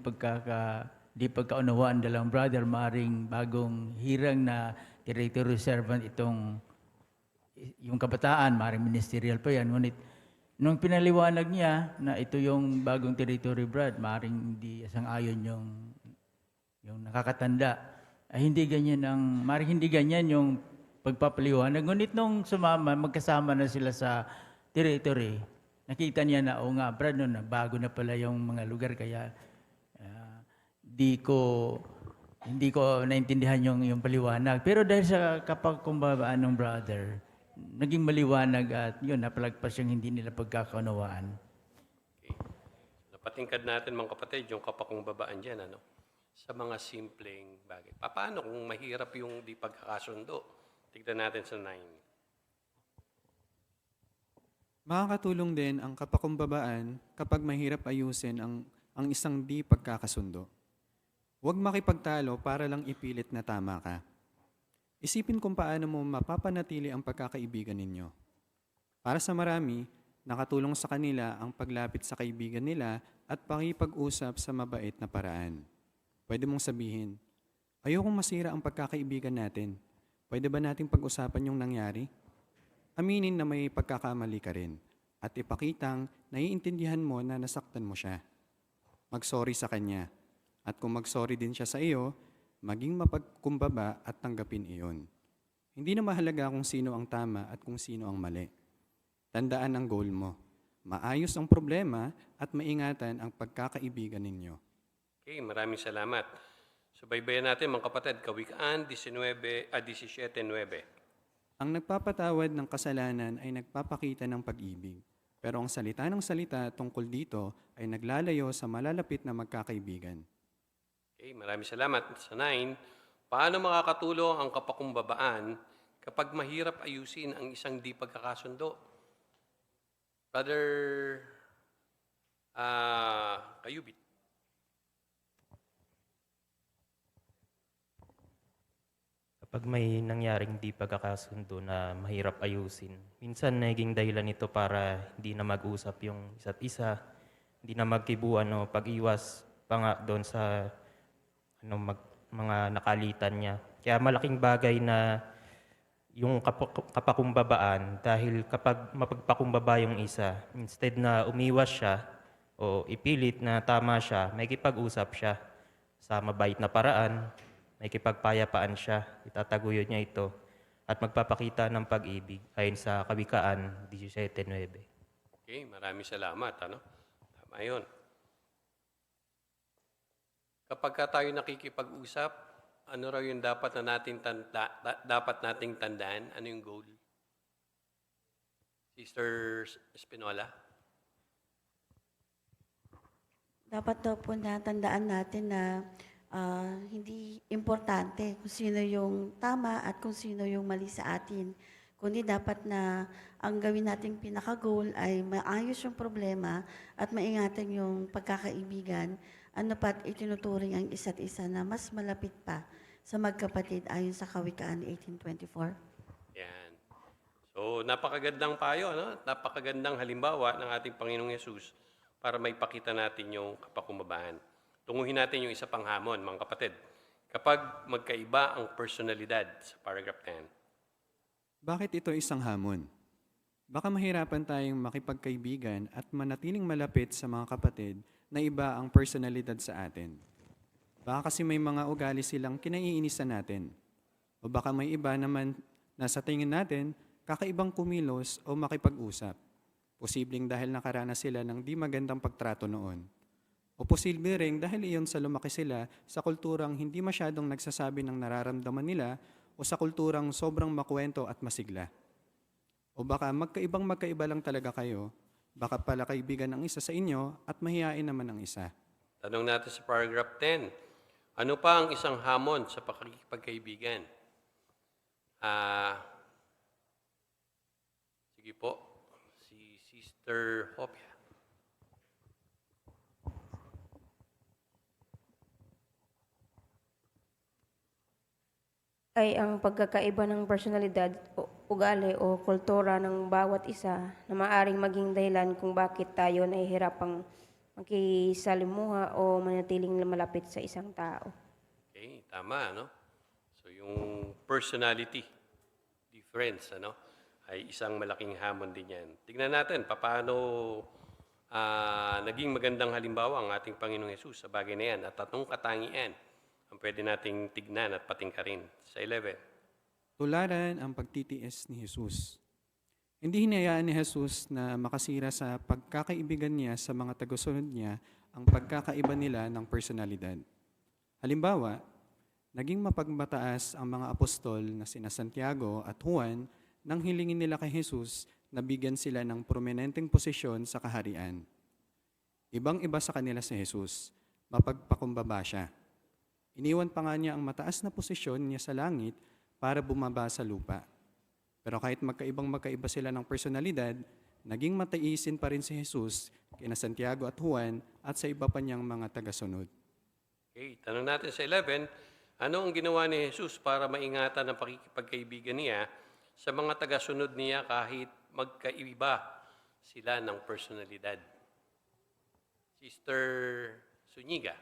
di pagkaunawaan dalawang brother, maaring bagong hirang na territory servant yung kabataan, maaring ministerial pa yan. Ngunit nung pinaliwanag niya na ito yung bagong territory brad, maaring hindi sang-ayon yung nakakatanda. Ay maaring hindi ganyan yung pagpapaliwanag. Ngunit nung sumama, magkasama na sila sa territory, nakita niya na, o nga, Brad, no, na bago na pala yung mga lugar, kaya hindi ko naintindihan yung paliwanag. Pero dahil sa kapagkumbabaan ng brother, naging maliwanag at yun, napalagpas yung hindi nila pagkakaunawaan. Napatingkad natin mga kapatid yung kapakumbabaan dyan, ano? Sa mga simpleng bagay. Paano kung mahirap yung di pagkakasundo? Tignan natin sa 9. Makakatulong din ang kapakumbabaan kapag mahirap ayusin ang isang di pagkakasundo. Huwag makipagtalo para lang ipilit na tama ka. Isipin kung paano mo mapapanatili ang pagkakaibigan ninyo. Para sa marami, nakatulong sa kanila ang paglapit sa kaibigan nila at pakipag-usap sa mabait na paraan. Pwede mong sabihin, ayokong masira ang pagkakaibigan natin. Pwede ba nating pag-usapan yung nangyari? Aminin na may pagkakamali ka rin at ipakitang naiintindihan mo na nasaktan mo siya. Mag-sorry sa kanya. At kung mag-sorry din siya sa iyo, maging mapagkumbaba at tanggapin iyon. Hindi na mahalaga kung sino ang tama at kung sino ang mali. Tandaan ang goal mo. Maayos ang problema at maingatan ang pagkakaibigan ninyo. Okay, maraming salamat. Subaybayan natin mga kapatid, Kawikaan 17:9. Ang nagpapatawad ng kasalanan ay nagpapakita ng pag-ibig. Pero ang salita ng salita tungkol dito ay naglalayo sa malalapit na magkakaibigan. Okay, maraming salamat. Sa 9, paano makakatulong ang kapakumbabaan kapag mahirap ayusin ang isang di pagkakasundo? Brother Kayubit. Kapag may nangyaring di pagkakasundo na mahirap ayusin, minsan naging dahilan ito para hindi na mag-usap yung isa't isa, hindi na magkibuan o pag-iwas pa nga doon sa mga nakalitan niya. Kaya malaking bagay na yung kapakumbabaan dahil kapag mapagpakumbaba yung isa, instead na umiwas siya o ipilit na tama siya, may kipag-usap siya sa mabait na paraan, may kipagpayapaan siya, itataguyod niya ito at magpapakita ng pag-ibig ayon sa Kawikaan 17:9. Okay, maraming salamat. Tama yun. Kapag tayo nakikipag-usap, ano raw yung dapat nating tandaan? Ano yung goal? Sister Espinola? Dapat daw po natandaan natin na hindi importante kung sino yung tama at kung sino yung mali sa atin. Kundi dapat na ang gawin nating pinaka-goal ay maayos yung problema at maingatan yung pagkakaibigan. Ano pa't itinuturing ang isa't isa na mas malapit pa sa magkapatid ayon sa Kawikaan 18:24. Yan. So, napakagandang payo, napakagandang halimbawa ng ating Panginoong Yesus para maipakita natin yung kapakumbabaan. Tunguhin natin yung isa pang hamon, mga kapatid. Kapag magkaiba ang personalidad sa paragraph 10. Bakit ito isang hamon? Baka mahirapan tayong makipagkaibigan at manatiling malapit sa mga kapatid na iba ang personalidad sa atin. Baka kasi may mga ugali silang kinaiinisan natin. O baka may iba naman na sa tingin natin kakaibang kumilos o makipag-usap. Posibleng dahil nakaranas sila ng di magandang pagtrato noon. O posible rin dahil iyon sa lumaki sila sa kulturang hindi masyadong nagsasabi ng nararamdaman nila o sa kulturang sobrang makwento at masigla. O baka magkaiba lang talaga kayo, baka pala kaibigan ang isa sa inyo at mahihain naman ang isa. Tanong natin sa paragraph 10. Ano pa ang isang hamon sa pagkaibigan? Sige po, si Sister Hopia. ay ang pagkakaiba ng personalidad, ugali o kultura ng bawat isa na maaring maging dahilan kung bakit tayo nahihirapang makisalimuha o manatiling malapit sa isang tao. Okay, tama, no? So yung personality difference, ano, ay isang malaking hamon din yan. Tignan natin, paano naging magandang halimbawa ang ating Panginoong Hesus sa bagay na yan at tatlong katangian ang pwede nating tignan at patingkarin. Sa 11. Tularan ang pagtitiis ni Jesus. Hindi hinayaan ni Jesus na makasira sa pagkakaibigan niya sa mga tagasunod niya ang pagkakaiba nila ng personalidad. Halimbawa, naging mapagmataas ang mga apostol na sina Santiago at Juan nang hilingin nila kay Jesus na bigyan sila ng prominenteng posisyon sa kaharian. Ibang-iba sa kanila si Jesus, mapagpakumbaba siya. Iniwan pa nga niya ang mataas na posisyon niya sa langit para bumaba sa lupa. Pero kahit magkaiba sila ng personalidad, naging mataisin pa rin si Jesus kina Santiago at Juan at sa iba pa niyang mga tagasunod. Okay, tanong natin sa 11, ano ang ginawa ni Jesus para maingatan ang pakikipagkaibigan niya sa mga tagasunod niya kahit magkaiba sila ng personalidad? Sister Zuniga.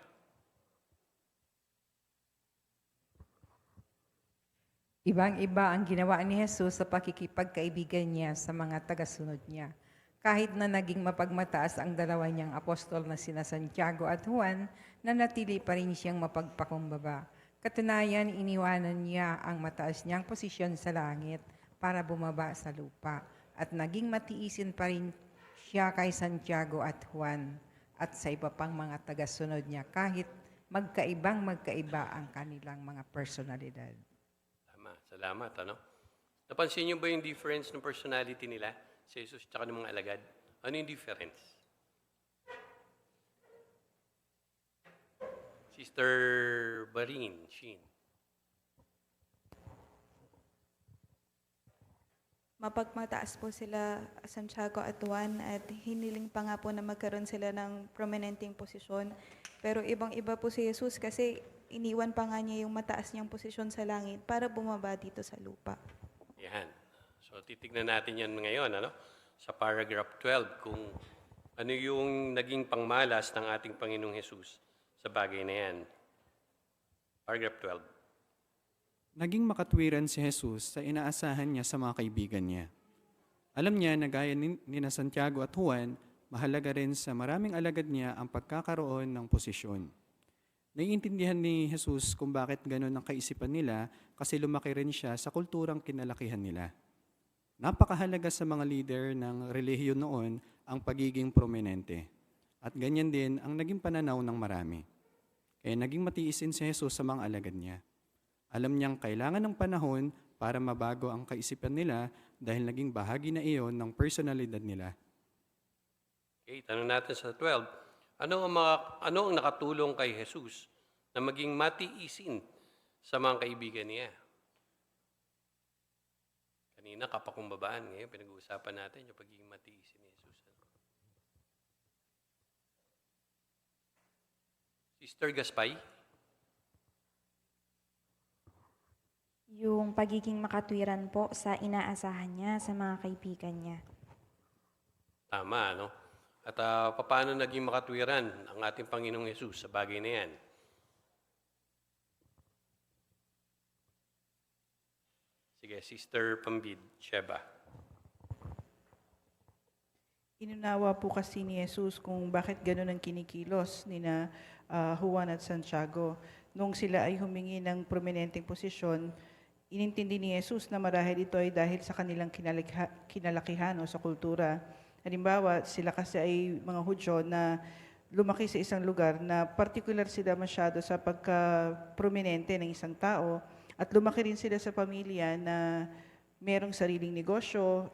Ibang-iba ang ginawa ni Jesus sa pakikipagkaibigan niya sa mga tagasunod niya. Kahit na naging mapagmataas ang dalawa niyang apostol na sina Santiago at Juan, nanatili pa rin siyang mapagpakumbaba. Katunayan, iniwanan niya ang mataas niyang posisyon sa langit para bumaba sa lupa. At naging matiisin pa rin siya kay Santiago at Juan at sa iba pang mga tagasunod niya kahit magkaiba ang kanilang mga personalidad. Salamat, ano? Napansin niyo ba yung difference ng personality nila, si Jesus at ng mga alagad? Ano yung difference? Sister Barin, Sheen. Mapagmataas po sila Santiago at Juan at hiniling pa nga po na magkaroon sila ng prominenteng posisyon. Pero ibang-iba po si Jesus kasi iniwan pa nga niya yung mataas niyang posisyon sa langit para bumaba dito sa lupa. Yan. So titignan natin yan ngayon, ano? Sa paragraph 12, kung ano yung naging pangmalas ng ating Panginoong Hesus sa bagay na yan. Paragraph 12. Naging makatwiran si Jesus sa inaasahan niya sa mga kaibigan niya. Alam niya na gaya ni Santiago at Juan, mahalaga rin sa maraming alagad niya ang pagkakaroon ng posisyon. Naiintindihan ni Jesus kung bakit gano'n ang kaisipan nila kasi lumaki rin siya sa kulturang kinalakihan nila. Napakahalaga sa mga leader ng relihiyon noon ang pagiging prominente. At ganyan din ang naging pananaw ng marami. Kaya naging matiisin si Jesus sa mga alagad niya. Alam niyang kailangan ng panahon para mabago ang kaisipan nila dahil naging bahagi na iyon ng personalidad nila. Okay, tanong natin sa 12. Ano ang nakatulong kay Jesus na maging matiisin sa mga kaibigan niya? Kanina, kapakumbabaan. Ngayon, pinag-uusapan natin yung pagiging matiisin ni Jesus. Sister Gaspay? Yung pagiging makatwiran po sa inaasahan niya sa mga kaibigan niya. Tama, no? At paano naging makatwiran ang ating Panginoong Hesus sa bagay na yan? Sige, Sister Pambid, Sheba. Inunawa po kasi ni Jesus kung bakit gano'n ang kinikilos ni Juan at Santiago. Nung sila ay humingi ng prominenteng posisyon, inintindi ni Jesus na marahil ito ay dahil sa kanilang kinalakihan o sa kultura. Halimbawa, sila kasi ay mga Hudyo na lumaki sa isang lugar na particular sila masyado sa pagka-prominente ng isang tao at lumaki rin sila sa pamilya na merong sariling negosyo.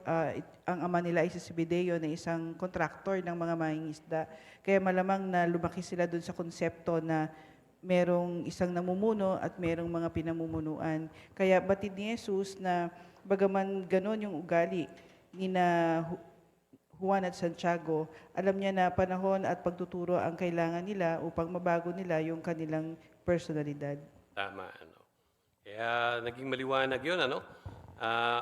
Ang ama nila ay si Zebedeo na isang kontraktor ng mga mangingisda. Kaya malamang na lumaki sila dun sa konsepto na merong isang namumuno at merong mga pinamumunuan. Kaya batid ni Jesus na bagaman ganon yung ugali ni na Juan at Santiago, alam niya na panahon at pagtuturo ang kailangan nila upang mabago nila yung kanilang personalidad. Tama, ano. Kaya naging maliwanag yun, ano?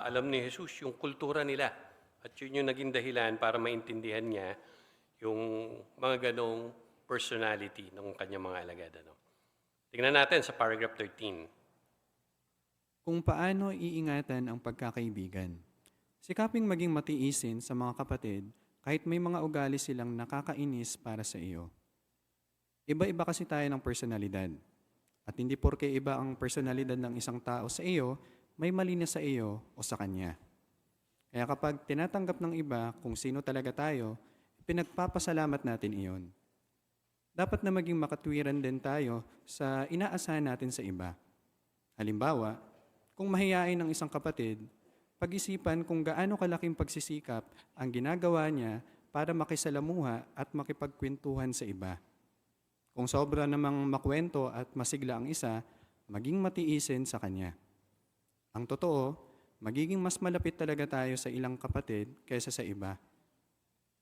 Alam ni Jesus yung kultura nila. At yun yung naging dahilan para maintindihan niya yung mga ganong personality ng kanyang mga alagad. Ano? Tingnan natin sa paragraph 13. Kung paano iingatan ang pagkakaibigan. Sikaping maging matiisin sa mga kapatid kahit may mga ugali silang nakakainis para sa iyo. Iba-iba kasi tayo ng personalidad. At hindi porke iba ang personalidad ng isang tao sa iyo, may mali na sa iyo o sa kanya. Kaya kapag tinatanggap ng iba kung sino talaga tayo, pinagpapasalamat natin iyon. Dapat na maging makatwiran din tayo sa inaasahan natin sa iba. Halimbawa, kung mahiyain ng isang kapatid, pag-isipan kung gaano kalaking pagsisikap ang ginagawa niya para makisalamuha at makipagkwentuhan sa iba. Kung sobra namang makwento at masigla ang isa, maging matiisin sa kanya. Ang totoo, magiging mas malapit talaga tayo sa ilang kapatid kaysa sa iba.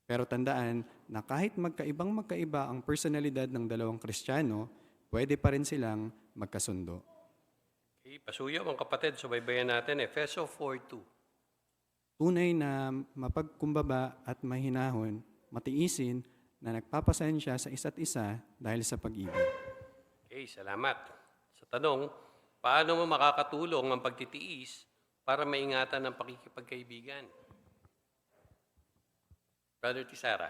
Pero tandaan na kahit magkaiba ang personalidad ng dalawang Kristiyano, pwede pa rin silang magkasundo. Okay, pasuyo mga kapatid, subaybayan natin Efeso 4:2. Tunay na mapagkumbaba at mahinahon, matiisin na nagpapasensya sa isa't isa dahil sa pag-ibig. Okay, salamat. Sa tanong, paano mo makakatulong ang pagtitiis para maingatan ang pakikipagkaibigan? Brother Tisara.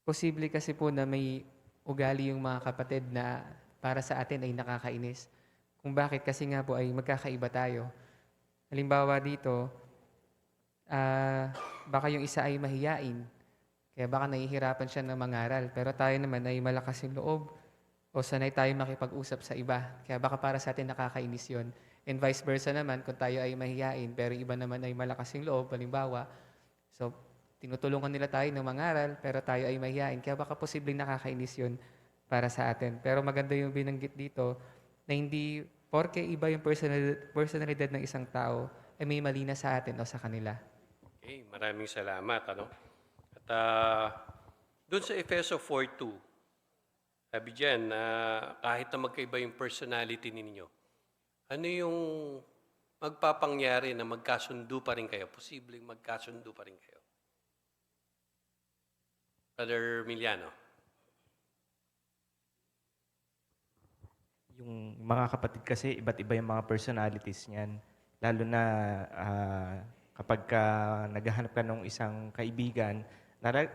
Posible kasi po na may ugali yung mga kapatid na para sa atin ay nakakainis. Kung bakit kasi nga po ay magkakaiba tayo. Halimbawa dito, baka yung isa ay mahiyain. Kaya baka nahihirapan siya ng mangaral. Pero tayo naman ay malakas yung loob o sanay tayo makipag-usap sa iba. Kaya baka para sa atin nakakainis yun. And vice versa naman, kung tayo ay mahiyain, pero iba naman ay malakas yung loob, halimbawa, so tinutulungan nila tayo ng mangaral, pero tayo ay mahiyain. Kaya baka posibleng nakakainis yun para sa atin. Pero maganda yung binanggit dito na hindi porke iba yung personalidad ng isang tao, ay may mali na sa atin o sa kanila. Okay, maraming salamat. Ano? At doon sa Efeso 4:2, sabi dyan, kahit na magkaiba yung personality ninyo, ano yung magpapangyari na magkasundo pa rin kayo? Posibleng magkasundo pa rin kayo. Brother Miliano. Yung mga kapatid kasi, iba't iba yung mga personalities niyan. Lalo na kapag naghahanap ka ng isang kaibigan,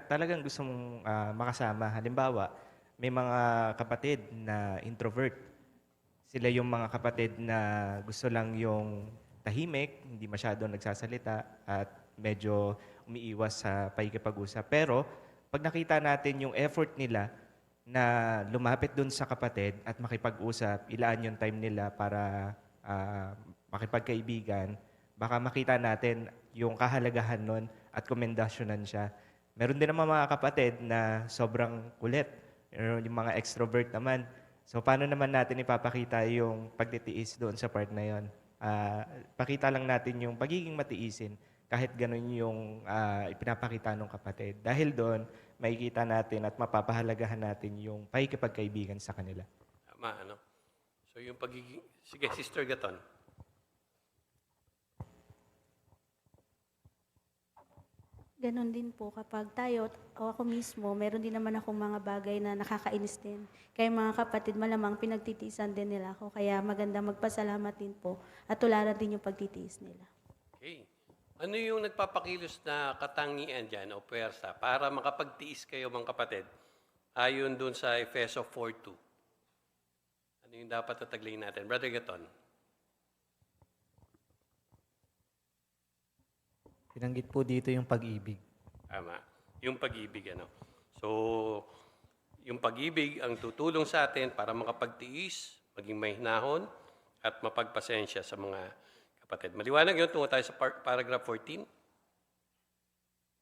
talagang gusto mong makasama. Halimbawa, may mga kapatid na introvert. Sila yung mga kapatid na gusto lang yung tahimik, hindi masyado nagsasalita, at medyo umiiwas sa pakikipag-usap. Pero pag nakita natin yung effort nila na lumapit dun sa kapatid at makipag-usap, ilaan yung time nila para makipagkaibigan, baka makita natin yung kahalagahan nun at komendasyonan siya. Meron din naman mga kapatid na sobrang kulit. Yung mga extrovert naman. So, paano naman natin ipapakita yung pagtitiis doon sa part na yon? Pakita lang natin yung pagiging matiisin kahit ganun yung ipinapakita ng kapatid. Dahil doon, makikita natin at mapapahalagahan natin yung pakikipagkaibigan sa kanila. Tama, ano? So, yung pagiging... Sige, Sister Gaton. Ganon din po kapag tayo o ako mismo, meron din naman akong mga bagay na nakakainis din. Kaya mga kapatid, malamang pinagtitiisan din nila ako. Kaya maganda magpasalamat din po at tularan din yung pagtitiis nila. Okay. Ano yung nagpapakilos na katangian dyan o puwersa para makapagtiis kayo mga kapatid ayon dun sa Efeso 4:2? Ano yung dapat tataglayin natin? Brother Gaton. Binanggit po dito yung pag-ibig. Tama. Yung pag-ibig, ano. So, yung pag-ibig ang tutulong sa atin para makapagtiis, maging mahinahon, at mapagpasensya sa mga kapatid. Maliwanag yun, tungo tayo sa paragraph 14.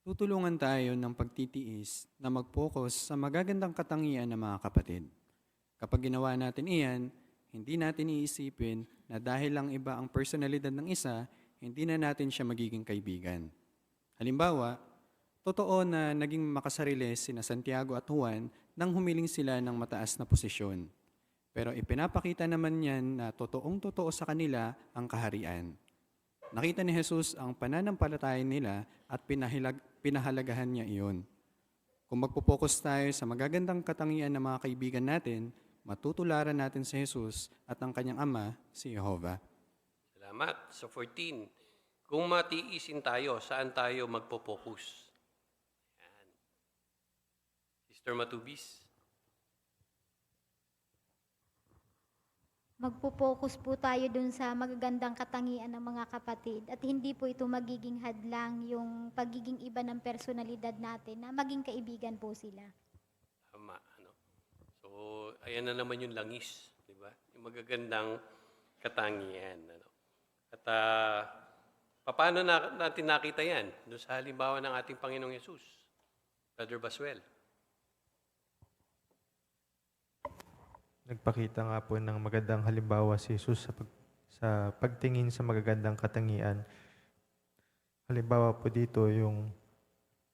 Tutulungan tayo ng pagtitiis na mag-focus sa magagandang katangian ng mga kapatid. Kapag ginawa natin iyan, hindi natin iisipin na dahil lang iba ang personalidad ng isa, hindi na natin siya magiging kaibigan. Halimbawa, Totoo na naging makasarili sina Santiago at Juan nang humiling sila ng mataas na posisyon. Pero ipinapakita naman yan na totoong-totoo sa kanila ang kaharian. Nakita ni Jesus ang pananampalataya nila at pinahalagahan niya iyon. Kung magpo-focus tayo sa magagandang katangian ng mga kaibigan natin, matutularan natin si Jesus at ang kanyang ama, si Jehovah. Salamat. So 14, kung matiisin tayo, saan tayo magpo-focus? Yan. Sister Matubis. Magpo-focus po tayo dun sa magagandang katangian ng mga kapatid at hindi po ito magiging hadlang yung pagiging iba ng personalidad natin na maging kaibigan po sila. Tama. So, ayan na naman yung langis. Di ba? Yung magagandang katangian. At paano natin nakita yan? Doon sa halimbawa ng ating Panginoong Yesus. Brother Basuel. Nagpakita nga po ng magandang halimbawa si Jesus sa pagtingin sa magagandang katangian. Halimbawa po dito yung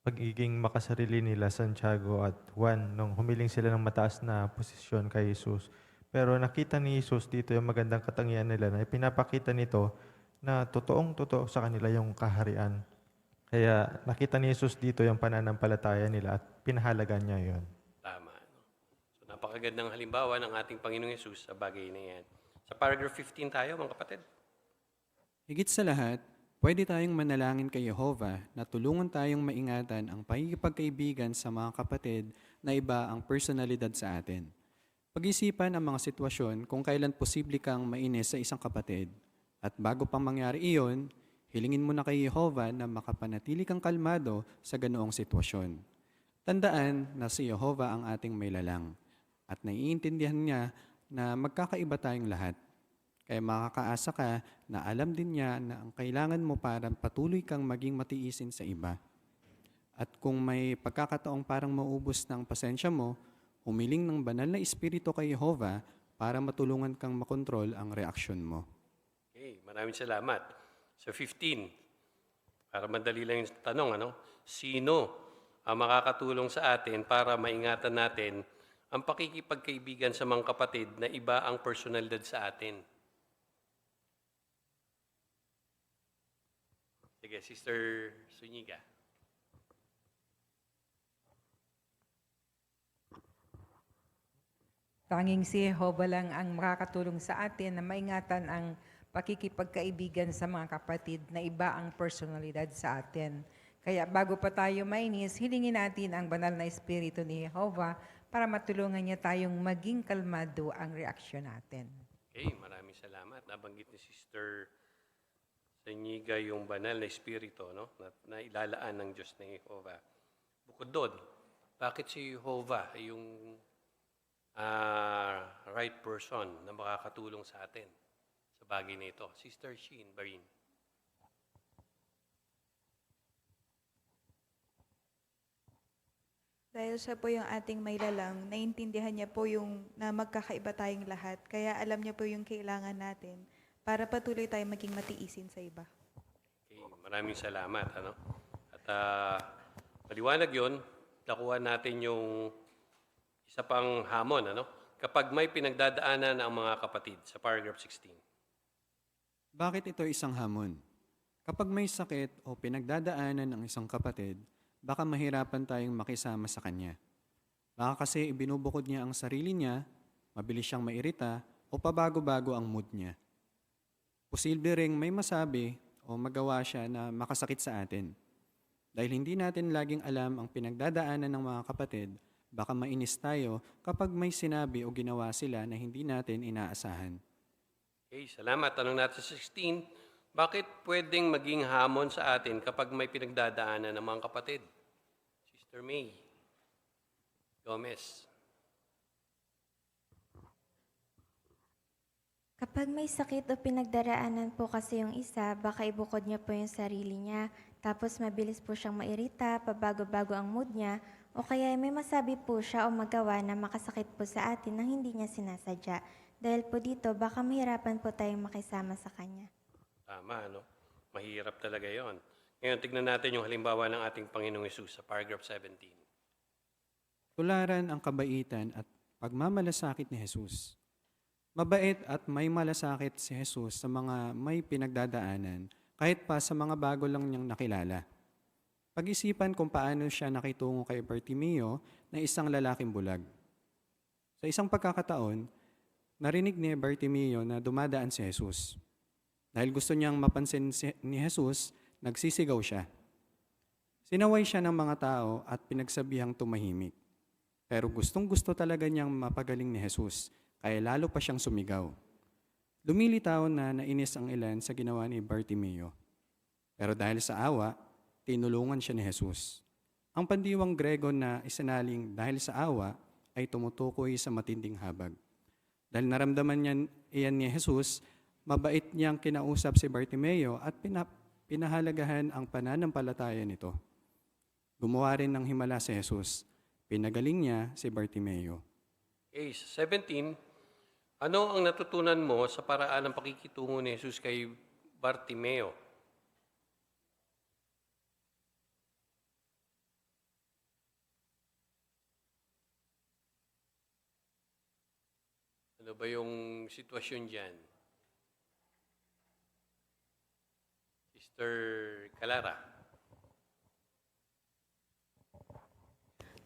pagiging makasarili nila Santiago at Juan nung humiling sila ng mataas na posisyon kay Jesus. Pero nakita ni Jesus dito yung magandang katangian nila na ipinapakita nito na totoong-totoo sa kanila yung kaharian. Kaya nakita ni Jesus dito yung pananampalataya nila at pinahalagan niya yon. Tama. So, napakagandang halimbawa ng ating Panginoong Yesus sa bagay na yan. Sa paragraph 15 tayo, mga kapatid. Higit sa lahat, pwede tayong manalangin kay Jehovah na tulungan tayong maingatan ang pakikipagkaibigan sa mga kapatid na iba ang personalidad sa atin. Pag-isipan ang mga sitwasyon kung kailan posible kang mainis sa isang kapatid. At bago pang mangyari iyon, hilingin mo na kay Jehovah na makapanatili kang kalmado sa ganoong sitwasyon. Tandaan na si Jehovah ang ating may lalang at naiintindihan niya na magkakaiba tayong lahat. Kaya makakaasa ka na alam din niya na ang kailangan mo para patuloy kang maging matiisin sa iba. At kung may pagkakataong parang maubos ng pasensya mo, humiling ng banal na espiritu kay Jehovah para matulungan kang makontrol ang reaksyon mo. Okay, maraming salamat. So 15, para madali lang yung tanong, sino ang makakatulong sa atin para maingatan natin ang pakikipagkaibigan sa mga kapatid na iba ang personalidad sa atin? Sige, Sister Zuniga. Tanging si Jehovah lang ang makakatulong sa atin na maingatan ang pakikipagkaibigan sa mga kapatid na iba ang personalidad sa atin. Kaya bago pa tayo mainis, hilingin natin ang banal na espiritu ni Jehovah para matulungan niya tayong maging kalmado ang reaksyon natin. Okay, maraming salamat. Nabanggit ni Sister Zuniga yung banal na espiritu na ilalaan ng Diyos na Jehovah. Bukod doon, bakit si Jehovah yung right person na makakatulong sa atin sa bagay na ito? Sister Sheen Barin. Dahil siya po yung ating may lalang, naiintindihan niya po yung na magkakaiba tayong lahat. Kaya alam niya po yung kailangan natin para patuloy tayong maging matiisin sa iba. Okay, maraming salamat. At maliwanag yun, nakuha natin yung isa pang hamon. Kapag may pinagdadaanan ang mga kapatid sa paragraph 16. Bakit ito isang hamon? Kapag may sakit o pinagdadaanan ng isang kapatid, baka mahirapan tayong makisama sa kanya. Baka kasi ibinubukod niya ang sarili niya, mabilis siyang mairita, o pabago-bago ang mood niya. Posible ring may masabi o magawa siya na makasakit sa atin. Dahil hindi natin laging alam ang pinagdadaanan ng mga kapatid, baka mainis tayo kapag may sinabi o ginawa sila na hindi natin inaasahan. Okay, salamat. Tanong natin sa 16. Bakit pwedeng maging hamon sa atin kapag may pinagdadaanan ng mga kapatid? Sister May Gomez. Kapag may sakit o pinagdaraanan po kasi yung isa, baka ibukod niya po yung sarili niya, tapos mabilis po siyang mairita, pabago-bago ang mood niya, o kaya may masabi po siya o magawa na makasakit po sa atin nang hindi niya sinasadya. Dahil po dito, baka mahirapan po tayong makisama sa kanya. Tama, Mahirap talaga yon. Ngayon, tignan natin yung halimbawa ng ating Panginoong Hesus sa paragraph 17. Tularan ang kabaitan at pagmamalasakit ni Jesus. Mabait at may malasakit si Jesus sa mga may pinagdadaanan kahit pa sa mga bago lang niyang nakilala. Pag-isipan kung paano siya nakitungo kay Bartimeo na isang lalaking bulag. Sa isang pagkakataon, narinig ni Bartimeo na dumadaan si Jesus. Dahil gusto niyang mapansin ni Jesus, nagsisigaw siya. Sinaway siya ng mga tao at pinagsabihang tumahimik. Pero gustong-gusto talaga niyang mapagaling ni Jesus, kaya lalo pa siyang sumigaw. Lumilitaw na nainis ang ilan sa ginawa ni Bartimeo. Pero dahil sa awa, tinulungan siya ni Jesus. Ang pandiwang Grego na isinaling dahil sa awa ay tumutukoy sa matinding habag. Dahil naramdaman niya iyan ni Jesus, mabait niyang kinausap si Bartimeo at pinahalagahan ang pananampalataya nito. Gumawa rin ng himala si Jesus. Pinagaling niya si Bartimeo. Okay, 17. Ano ang natutunan mo sa paraan ng pakikitungo ni Jesus kay Bartimeo? Ano ba yung sitwasyon dyan? Sister Calara.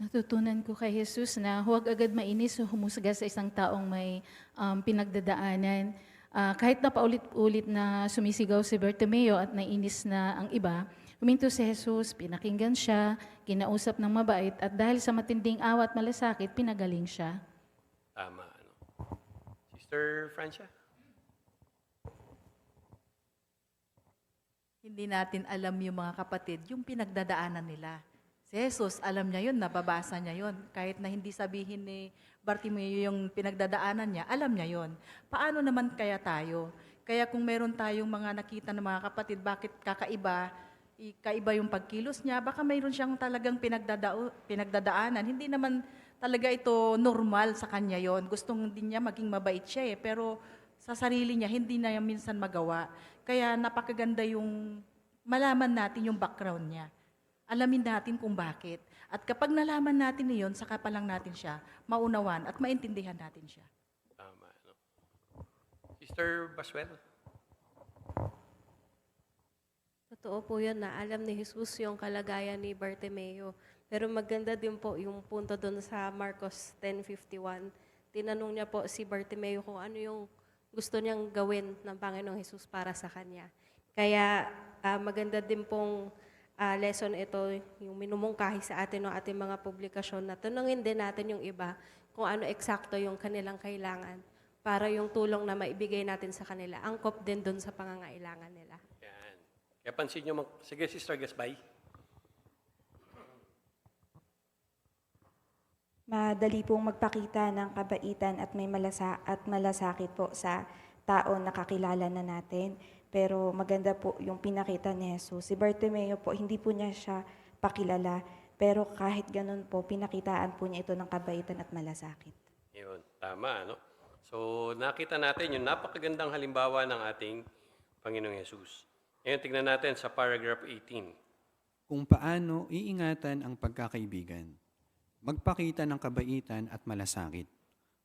Natutunan ko kay Jesus na huwag agad mainis o humusga sa isang taong may pinagdadaanan. Kahit na paulit-ulit na sumisigaw si Bartimeo at nainis na ang iba, huminto si Jesus, pinakinggan siya, kinausap ng mabait, at dahil sa matinding awa at malasakit, pinagaling siya. Tama. Ano? Sister Francia? Hindi natin alam yung mga kapatid, yung pinagdadaanan nila. Si Jesus, alam niya yun, nababasa niya yun. Kahit na hindi sabihin ni Bartimeo yung pinagdadaanan niya, alam niya yun. Paano naman kaya tayo? Kaya kung meron tayong mga nakita ng mga kapatid, bakit kaiba yung pagkilos niya, baka mayroon siyang talagang pinagdadaanan. Hindi naman talaga ito normal sa kanya yon. Gustong din niya maging mabait siya pero sa sarili niya, hindi na niya minsan magawa. Kaya napakaganda yung malaman natin yung background niya. Alamin natin kung bakit. At kapag nalaman natin iyon, saka pa lang natin siya maunawan at maintindihan natin siya. Tama. No? Sister Baswell? Totoo po yun na alam ni Jesus yung kalagayan ni Bartimeo. Pero maganda din po yung punto doon sa Marcos 10:51. Tinanong niya po si Bartimeo kung ano yung gusto niyang gawin ng Panginoong Jesus para sa kanya. Kaya maganda din pong lesson ito, yung minumungkahi sa atin ng ating mga publikasyon na tanungin din natin yung iba kung ano eksakto yung kanilang kailangan para yung tulong na maibigay natin sa kanila, angkop din doon sa pangangailangan nila. Yan. Kaya pansin nyo, sige Sister Gasbay. Madali pong magpakita ng kabaitan at may malasakit po sa tao na kakilala na natin. Pero maganda po yung pinakita ni Jesus. Si Bartimeo po, hindi po niya siya pakilala. Pero kahit ganun po, pinakitaan po niya ito ng kabaitan at malasakit. Yun, tama, no? So, nakita natin yung napakagandang halimbawa ng ating Panginoong Hesus. Ngayon, tignan natin sa paragraph 18. Kung paano iingatan ang pagkakaibigan. Magpakita ng kabaitan at malasakit.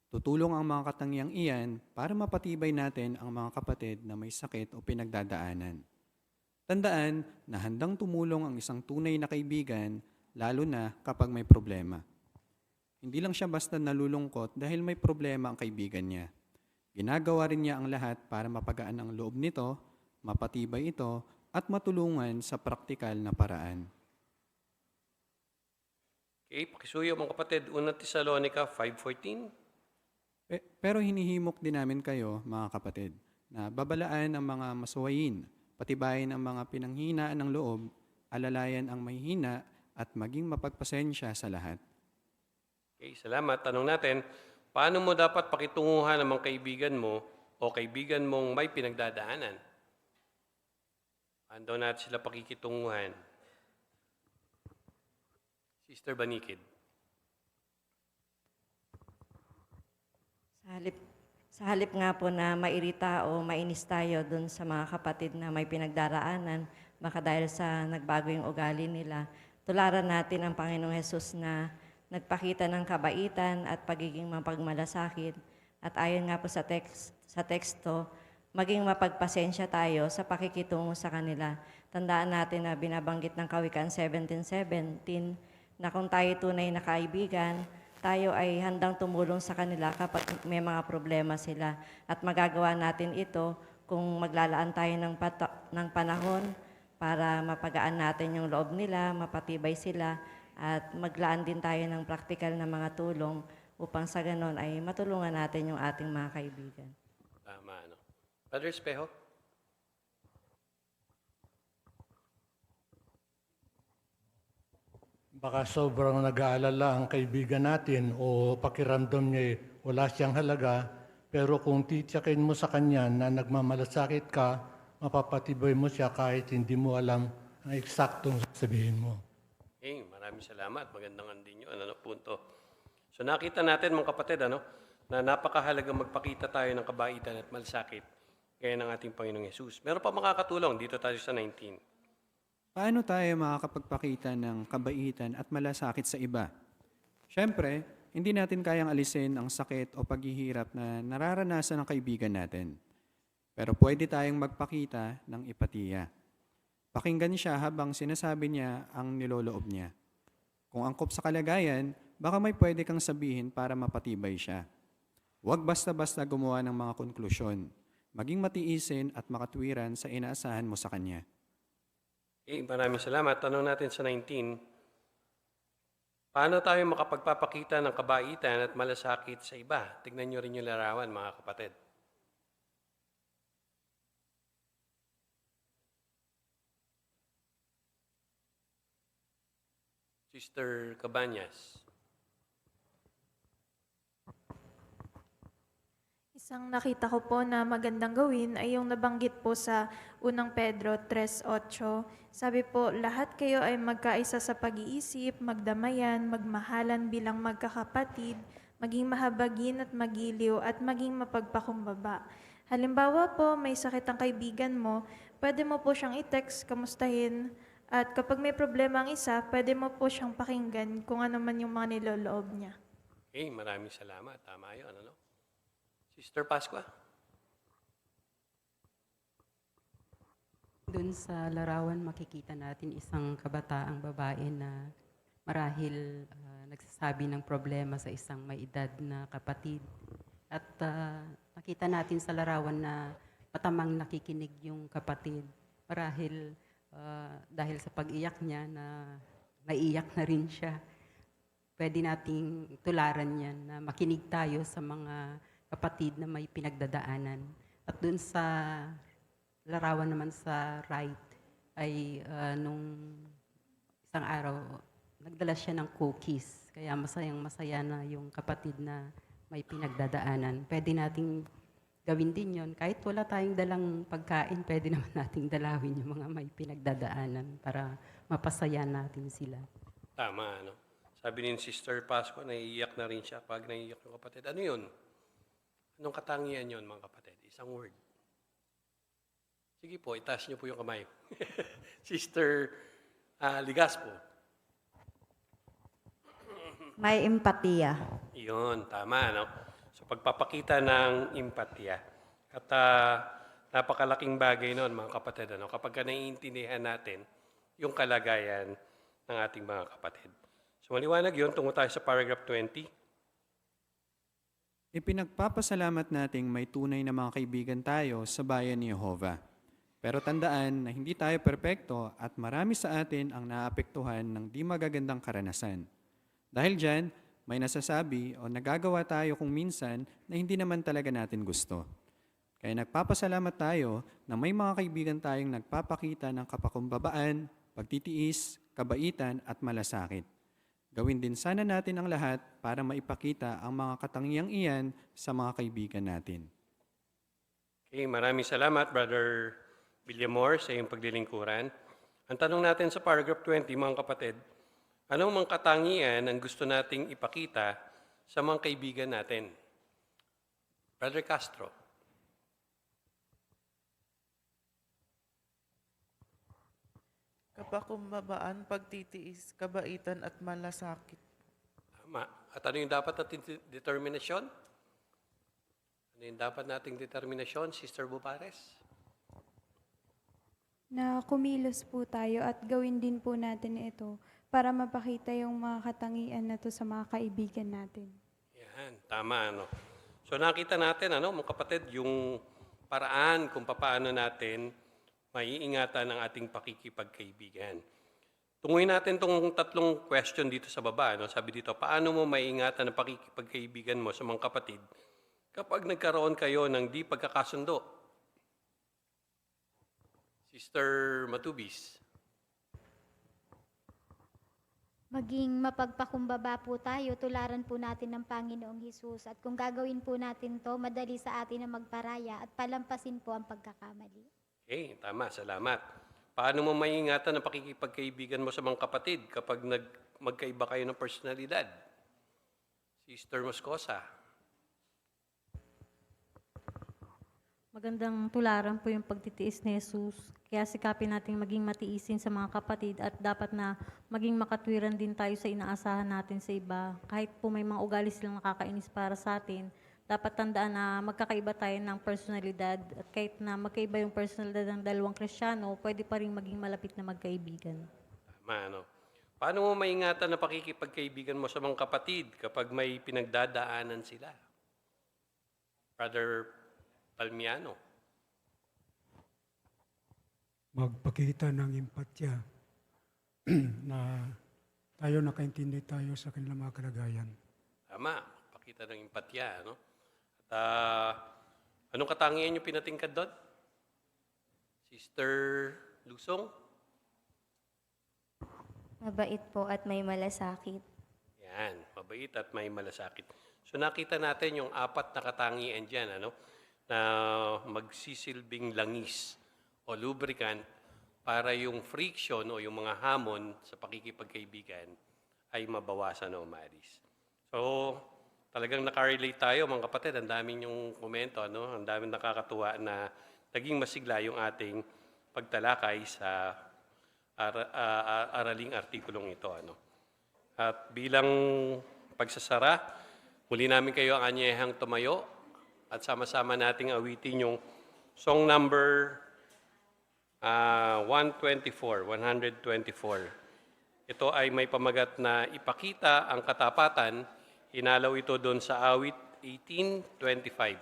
Tutulong ang mga katangiang iyan para mapatibay natin ang mga kapatid na may sakit o pinagdadaanan. Tandaan na handang tumulong ang isang tunay na kaibigan, lalo na kapag may problema. Hindi lang siya basta nalulungkot dahil may problema ang kaibigan niya. Ginagawa rin niya ang lahat para mapagaan ang loob nito, mapatibay ito, at matulungan sa praktikal na paraan. Okay, pakisuyo mga kapatid, 1 Thessalonica 5:14. Pero hinihimok din namin kayo, mga kapatid, na babalaan ang mga masuwayin, patibayin ang mga pinanghinaan ng loob, alalayan ang mahihina, at maging mapagpasensya sa lahat. Okay, salamat. Tanong natin, paano mo dapat pakitunguhan ang mga kaibigan mo o kaibigan mong may pinagdadaanan? Paano natin sila pakikitunguhan? Sister Banikid. Sa halip nga po na mairita o mainis tayo dun sa mga kapatid na may pinagdaraanan, baka dahil sa nagbago yung ugali nila. Tularan natin ang Panginoong Hesus na nagpakita ng kabaitan at pagiging mapagmalasakit. At ayon nga po sa teksto, maging mapagpasensya tayo sa pakikitungo sa kanila. Tandaan natin na binabanggit ng Kawikaan 17:17 na kung tayo tunay na kaibigan, tayo ay handang tumulong sa kanila kapag may mga problema sila. At magagawa natin ito kung maglalaan tayo ng panahon para mapagaan natin yung loob nila, mapatibay sila, at maglaan din tayo ng praktikal na mga tulong upang sa ganon ay matulungan natin yung ating mga kaibigan. Tama, ano? Brother Espejo? Baka sobrang nag-aalala ang kaibigan natin o pakiramdam niya wala siyang halaga, pero kung titiyakin mo sa kanya na nagmamalasakit ka, mapapatibay mo siya kahit hindi mo alam ang eksaktong sabihin mo. Okay, maraming salamat. Magandang din yun. Ano, punto. So nakita natin mga kapatid, na napakahalaga magpakita tayo ng kabaitan at malasakit gaya ng ating Panginoong Yesus. Meron pa makakatulong. Dito tayo sa 19. Paano tayo makakapagpakita ng kabaitan at malasakit sa iba? Siyempre, hindi natin kayang alisin ang sakit o paghihirap na nararanasan ng kaibigan natin. Pero pwede tayong magpakita ng empatiya. Pakinggan siya habang sinasabi niya ang niloloob niya. Kung angkop sa kalagayan, baka may pwede kang sabihin para mapatibay siya. Huwag basta-basta gumawa ng mga konklusyon. Maging matiisin at makatwiran sa inaasahan mo sa kanya. Okay, maraming salamat. Tanong natin sa 19. Paano tayo makapagpapakita ng kabaitan at malasakit sa iba? Tignan nyo rin yung larawan, mga kapatid. Sister Cabañas. Isang nakita ko po na magandang gawin ay yung nabanggit po sa unang Pedro 3:8. Sabi po, lahat kayo ay magkaisa sa pag-iisip, magdamayan, magmahalan bilang magkakapatid, maging mahabagin at magiliw at maging mapagpakumbaba. Halimbawa po, may sakit ang kaibigan mo, pwede mo po siyang i-text, kamustahin, at kapag may problema ang isa, pwede mo po siyang pakinggan kung ano man yung mga niloloob niya. Okay, maraming salamat. Tama yun, ano? Sister Pascua? Doon sa larawan makikita natin isang kabataang babae na marahil nagsasabi ng problema sa isang may edad na kapatid. At nakita natin sa larawan na matamang nakikinig yung kapatid. Marahil dahil sa pag-iyak niya na naiiyak na rin siya. Pwede nating tularan yan na makinig tayo sa mga kapatid na may pinagdadaanan. At dun sa larawan naman sa right ay nung isang araw, nagdala siya ng cookies. Kaya masayang-masaya na yung kapatid na may pinagdadaanan. Pwede nating gawin din yon. Kahit wala tayong dalang pagkain, pwede naman nating dalawin yung mga may pinagdadaanan para mapasaya natin sila. Tama, ano? Sabi ni Sister Pascua, naiiyak na rin siya pag naiiyak yung kapatid. Ano yun? Anong katangian yun, mga kapatid? Isang word. Sige po, itaas niyo po yung kamay. Sister Ligaspo. May empatiya. Yun, tama, no? So, pagpapakita ng empatiya. At napakalaking bagay noon, mga kapatid, ano? Kapag naiintindihan natin yung kalagayan ng ating mga kapatid. So, maliwanag yun. Tungo tayo sa paragraph 20. Ipinagpapasalamat nating may tunay na mga kaibigan tayo sa bayan ni Jehovah. Pero tandaan na hindi tayo perpekto at marami sa atin ang naapektuhan ng di magagandang karanasan. Dahil dyan, may nasasabi o nagagawa tayo kung minsan na hindi naman talaga natin gusto. Kaya nagpapasalamat tayo na may mga kaibigan tayong nagpapakita ng kapakumbabaan, pagtitiis, kabaitan at malasakit. Gawin din sana natin ang lahat para maipakita ang mga katangiang iyan sa mga kaibigan natin. Okay, maraming salamat, Brother Villamor, sa iyong paglilingkuran. Ang tanong natin sa paragraph 20, mga kapatid, anong mga katangian ang gusto nating ipakita sa mga kaibigan natin? Brother Castro. kapakumbabaan, pagtitiis, kabaitan at malasakit. Tama. At ano yung dapat nating determinasyon? Ano yung dapat nating determinasyon, Sister Bupares? Na kumilos po tayo at gawin din po natin ito para mapakita yung mga katangian na to sa mga kaibigan natin. Yan, tama. Ano? So nakita natin, mga kapatid, yung paraan kung paano natin maiingatan ang ating pakikipagkaibigan. Tunguin natin itong 3 question dito sa baba. Sabi dito, paano mo maiingatan ang pakikipagkaibigan mo sa mga kapatid kapag nagkaroon kayo ng di pagkakasundo? Sister Matubis. Maging mapagpakumbaba po tayo, tularan po natin ng Panginoong Hesus. At kung gagawin po natin to, madali sa atin na magparaya at palampasin po ang pagkakamali. Okay, tama. Salamat. Paano mo maiingatan ang pakikipagkaibigan mo sa mga kapatid kapag magkaiba kayo ng personalidad? Sister Moscosa. Magandang tularan po yung pagtitiis ni Jesus. Kaya sikapin natin maging matiisin sa mga kapatid at dapat na maging makatwiran din tayo sa inaasahan natin sa iba. Kahit po may mga ugali silang nakakainis para sa atin, dapat tandaan na magkakaiba tayo ng personalidad at kahit na magkaiba yung personalidad ng dalawang Kristiyano, pwede pa rin maging malapit na magkaibigan. Tama, Paano mo maingatan ang pakikipagkaibigan mo sa mga kapatid kapag may pinagdadaanan sila? Brother Palmiano. Magpakita ng empatya na tayo nakaintindi tayo sa kanilang mga kalagayan. Tama, pakita ng empatya, At anong katangian yung pinatingkad doon? Sister Lusong? Mabait po at may malasakit. Yan, mabait at may malasakit. So nakita natin yung 4 na katangian dyan, na magsisilbing langis o lubricant para yung friction o yung mga hamon sa pakikipagkaibigan ay mabawasan o umalis. So, talagang nakarelate tayo mga kapatid. Ang daming yung komento, ang daming nakakatuwa na naging masigla yung ating pagtalakay sa araling artikulong ito. At bilang pagsasara, muli namin kayo ang anyayahang tumayo at sama-sama nating awitin yung song number 124. Ito ay may pamagat na ipakita ang katapatan. Inalaw ito doon sa awit 18:25.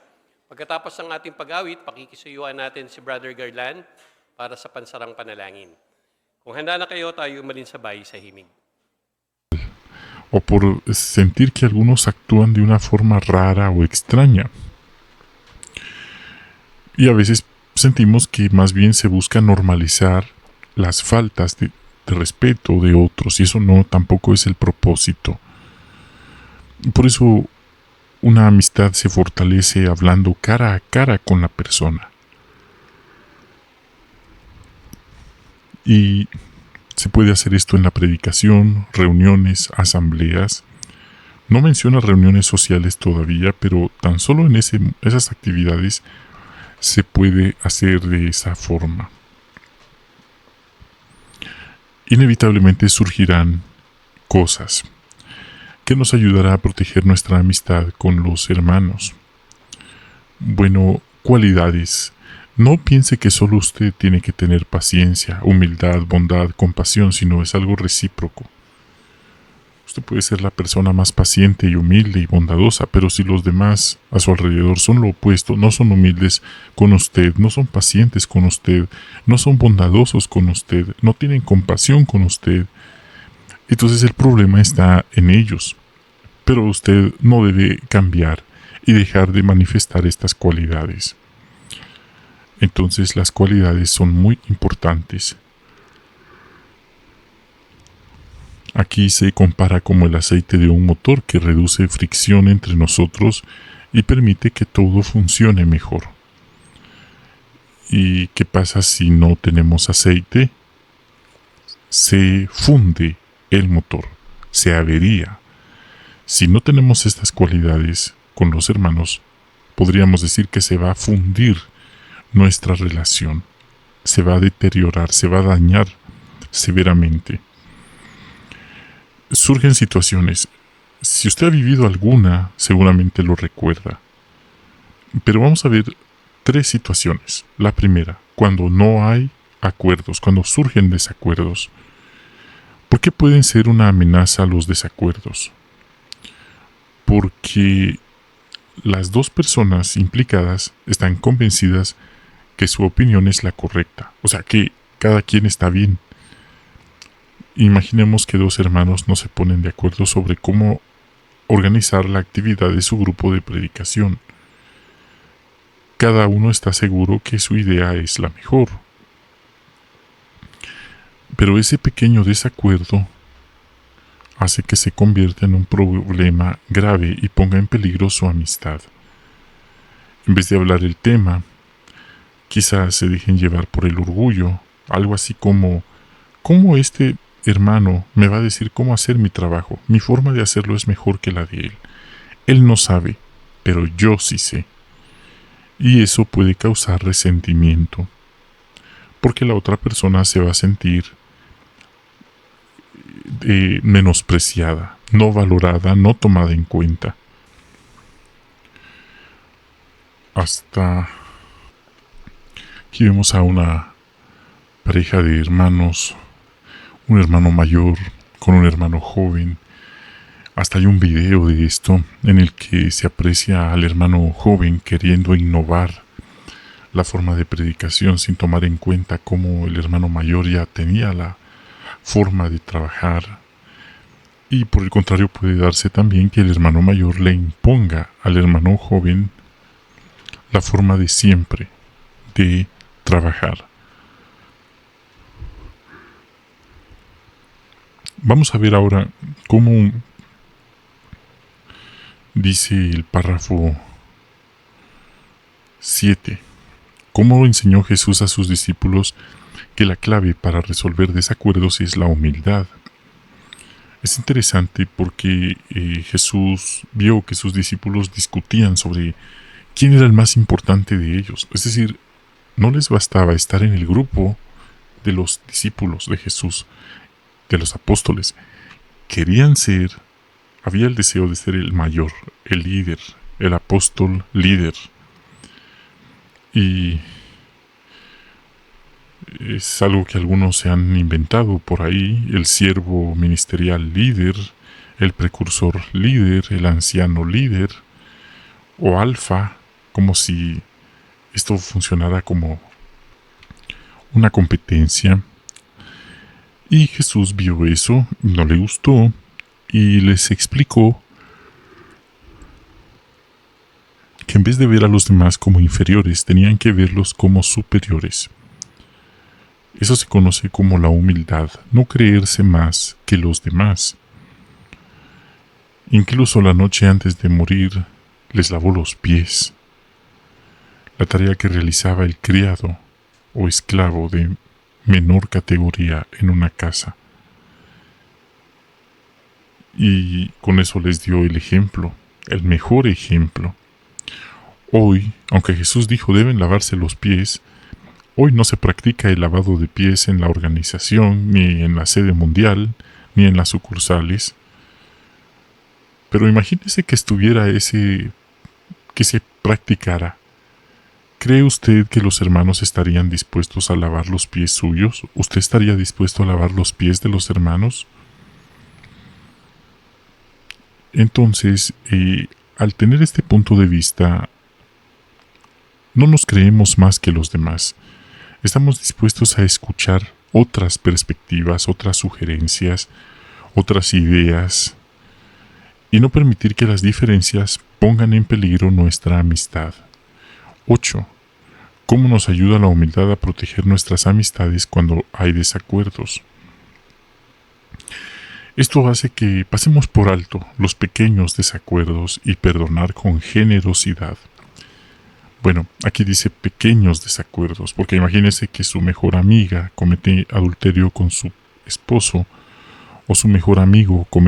Pagkatapos ng ating pag-awit, pakikisuyuan natin si Brother Garland para sa pansarang panalangin. Kung handa na kayo, tayo malinsabay sa himig. O por sentir que algunos actúan de una forma rara o extraña. Y a veces sentimos que más bien se busca normalizar las faltas de respeto de otros, y eso tampoco es el propósito. Por eso una amistad se fortalece hablando cara a cara con la persona. Y se puede hacer esto en la predicación, reuniones, asambleas. No menciona reuniones sociales todavía, pero tan solo en esas actividades se puede hacer de esa forma. Inevitablemente surgirán cosas que nos ayudará a proteger nuestra amistad con los hermanos. Bueno, cualidades. No piense que solo usted tiene que tener paciencia, humildad, bondad, compasión, sino es algo recíproco. Usted puede ser la persona más paciente y humilde y bondadosa, pero si los demás a su alrededor son lo opuesto, no son humildes con usted, no son pacientes con usted, no son bondadosos con usted, no tienen compasión con usted, entonces el problema está en ellos. Pero usted no debe cambiar y dejar de manifestar estas cualidades. Entonces las cualidades son muy importantes. Aquí se compara como el aceite de un motor que reduce fricción entre nosotros y permite que todo funcione mejor. ¿Y qué pasa si no tenemos aceite? Se funde el motor, se avería. Si no tenemos estas cualidades con los hermanos, podríamos decir que se va a fundir nuestra relación, se va a deteriorar, se va a dañar, severamente. Surgen situaciones. Si usted ha vivido alguna, seguramente lo recuerda. Pero vamos a ver 3 situaciones. La primera, cuando no hay acuerdos, cuando surgen desacuerdos. ¿Por qué pueden ser una amenaza a los desacuerdos? Porque las 2 personas implicadas están convencidas que su opinión es la correcta, o sea que cada quien está bien. Imaginemos que 2 hermanos no se ponen de acuerdo sobre cómo organizar la actividad de su grupo de predicación. Cada uno está seguro que su idea es la mejor. Pero ese pequeño desacuerdo hace que se convierta en un problema grave y ponga en peligro su amistad. En vez de hablar el tema, quizás se dejen llevar por el orgullo, algo así como, ¿cómo este hermano me va a decir cómo hacer mi trabajo? Mi forma de hacerlo es mejor que la de él. Él no sabe, pero yo sí sé. Y eso puede causar resentimiento, porque la otra persona se va a sentir menospreciada, no valorada, no tomada en cuenta. Hasta aquí vemos a una pareja de hermanos, un hermano mayor con un hermano joven. Hasta hay un video de esto en el que se aprecia al hermano joven queriendo innovar la forma de predicación sin tomar en cuenta cómo el hermano mayor ya tenía la forma de trabajar. Y por el contrario puede darse también que el hermano mayor le imponga al hermano joven la forma de siempre de trabajar. Vamos a ver ahora cómo dice el párrafo 7. ¿Cómo enseñó Jesús a sus discípulos que la clave para resolver desacuerdos es la humildad? Es interesante porque Jesús vio que sus discípulos discutían sobre quién era el más importante de ellos. Es decir, no les bastaba estar en el grupo de los discípulos de Jesús, de los apóstoles. Querían ser, había el deseo de ser el mayor, el líder, el apóstol líder. Y es algo que algunos se han inventado por ahí, el siervo ministerial líder, el precursor líder, el anciano líder, o alfa, como si esto funcionara como una competencia. Y Jesús vio eso, no le gustó, y les explicó que en vez de ver a los demás como inferiores, tenían que verlos como superiores. Eso se conoce como la humildad, no creerse más que los demás. Incluso la noche antes de morir, les lavó los pies. La tarea que realizaba el criado o esclavo de menor categoría en una casa. Y con eso les dio el ejemplo, el mejor ejemplo. Hoy, aunque Jesús dijo deben lavarse los pies, hoy no se practica el lavado de pies en la organización, ni en la sede mundial, ni en las sucursales. Pero imagínese que estuviera que se practicara. ¿Cree usted que los hermanos estarían dispuestos a lavar los pies suyos? ¿Usted estaría dispuesto a lavar los pies de los hermanos? Entonces, al tener este punto de vista, no nos creemos más que los demás. Estamos dispuestos a escuchar otras perspectivas, otras sugerencias, otras ideas, y no permitir que las diferencias pongan en peligro nuestra amistad. 8. ¿Cómo nos ayuda la humildad a proteger nuestras amistades cuando hay desacuerdos? Esto hace que pasemos por alto los pequeños desacuerdos y perdonar con generosidad. Bueno, aquí dice pequeños desacuerdos, porque imagínese que su mejor amiga comete adulterio con su esposo o su mejor amigo comete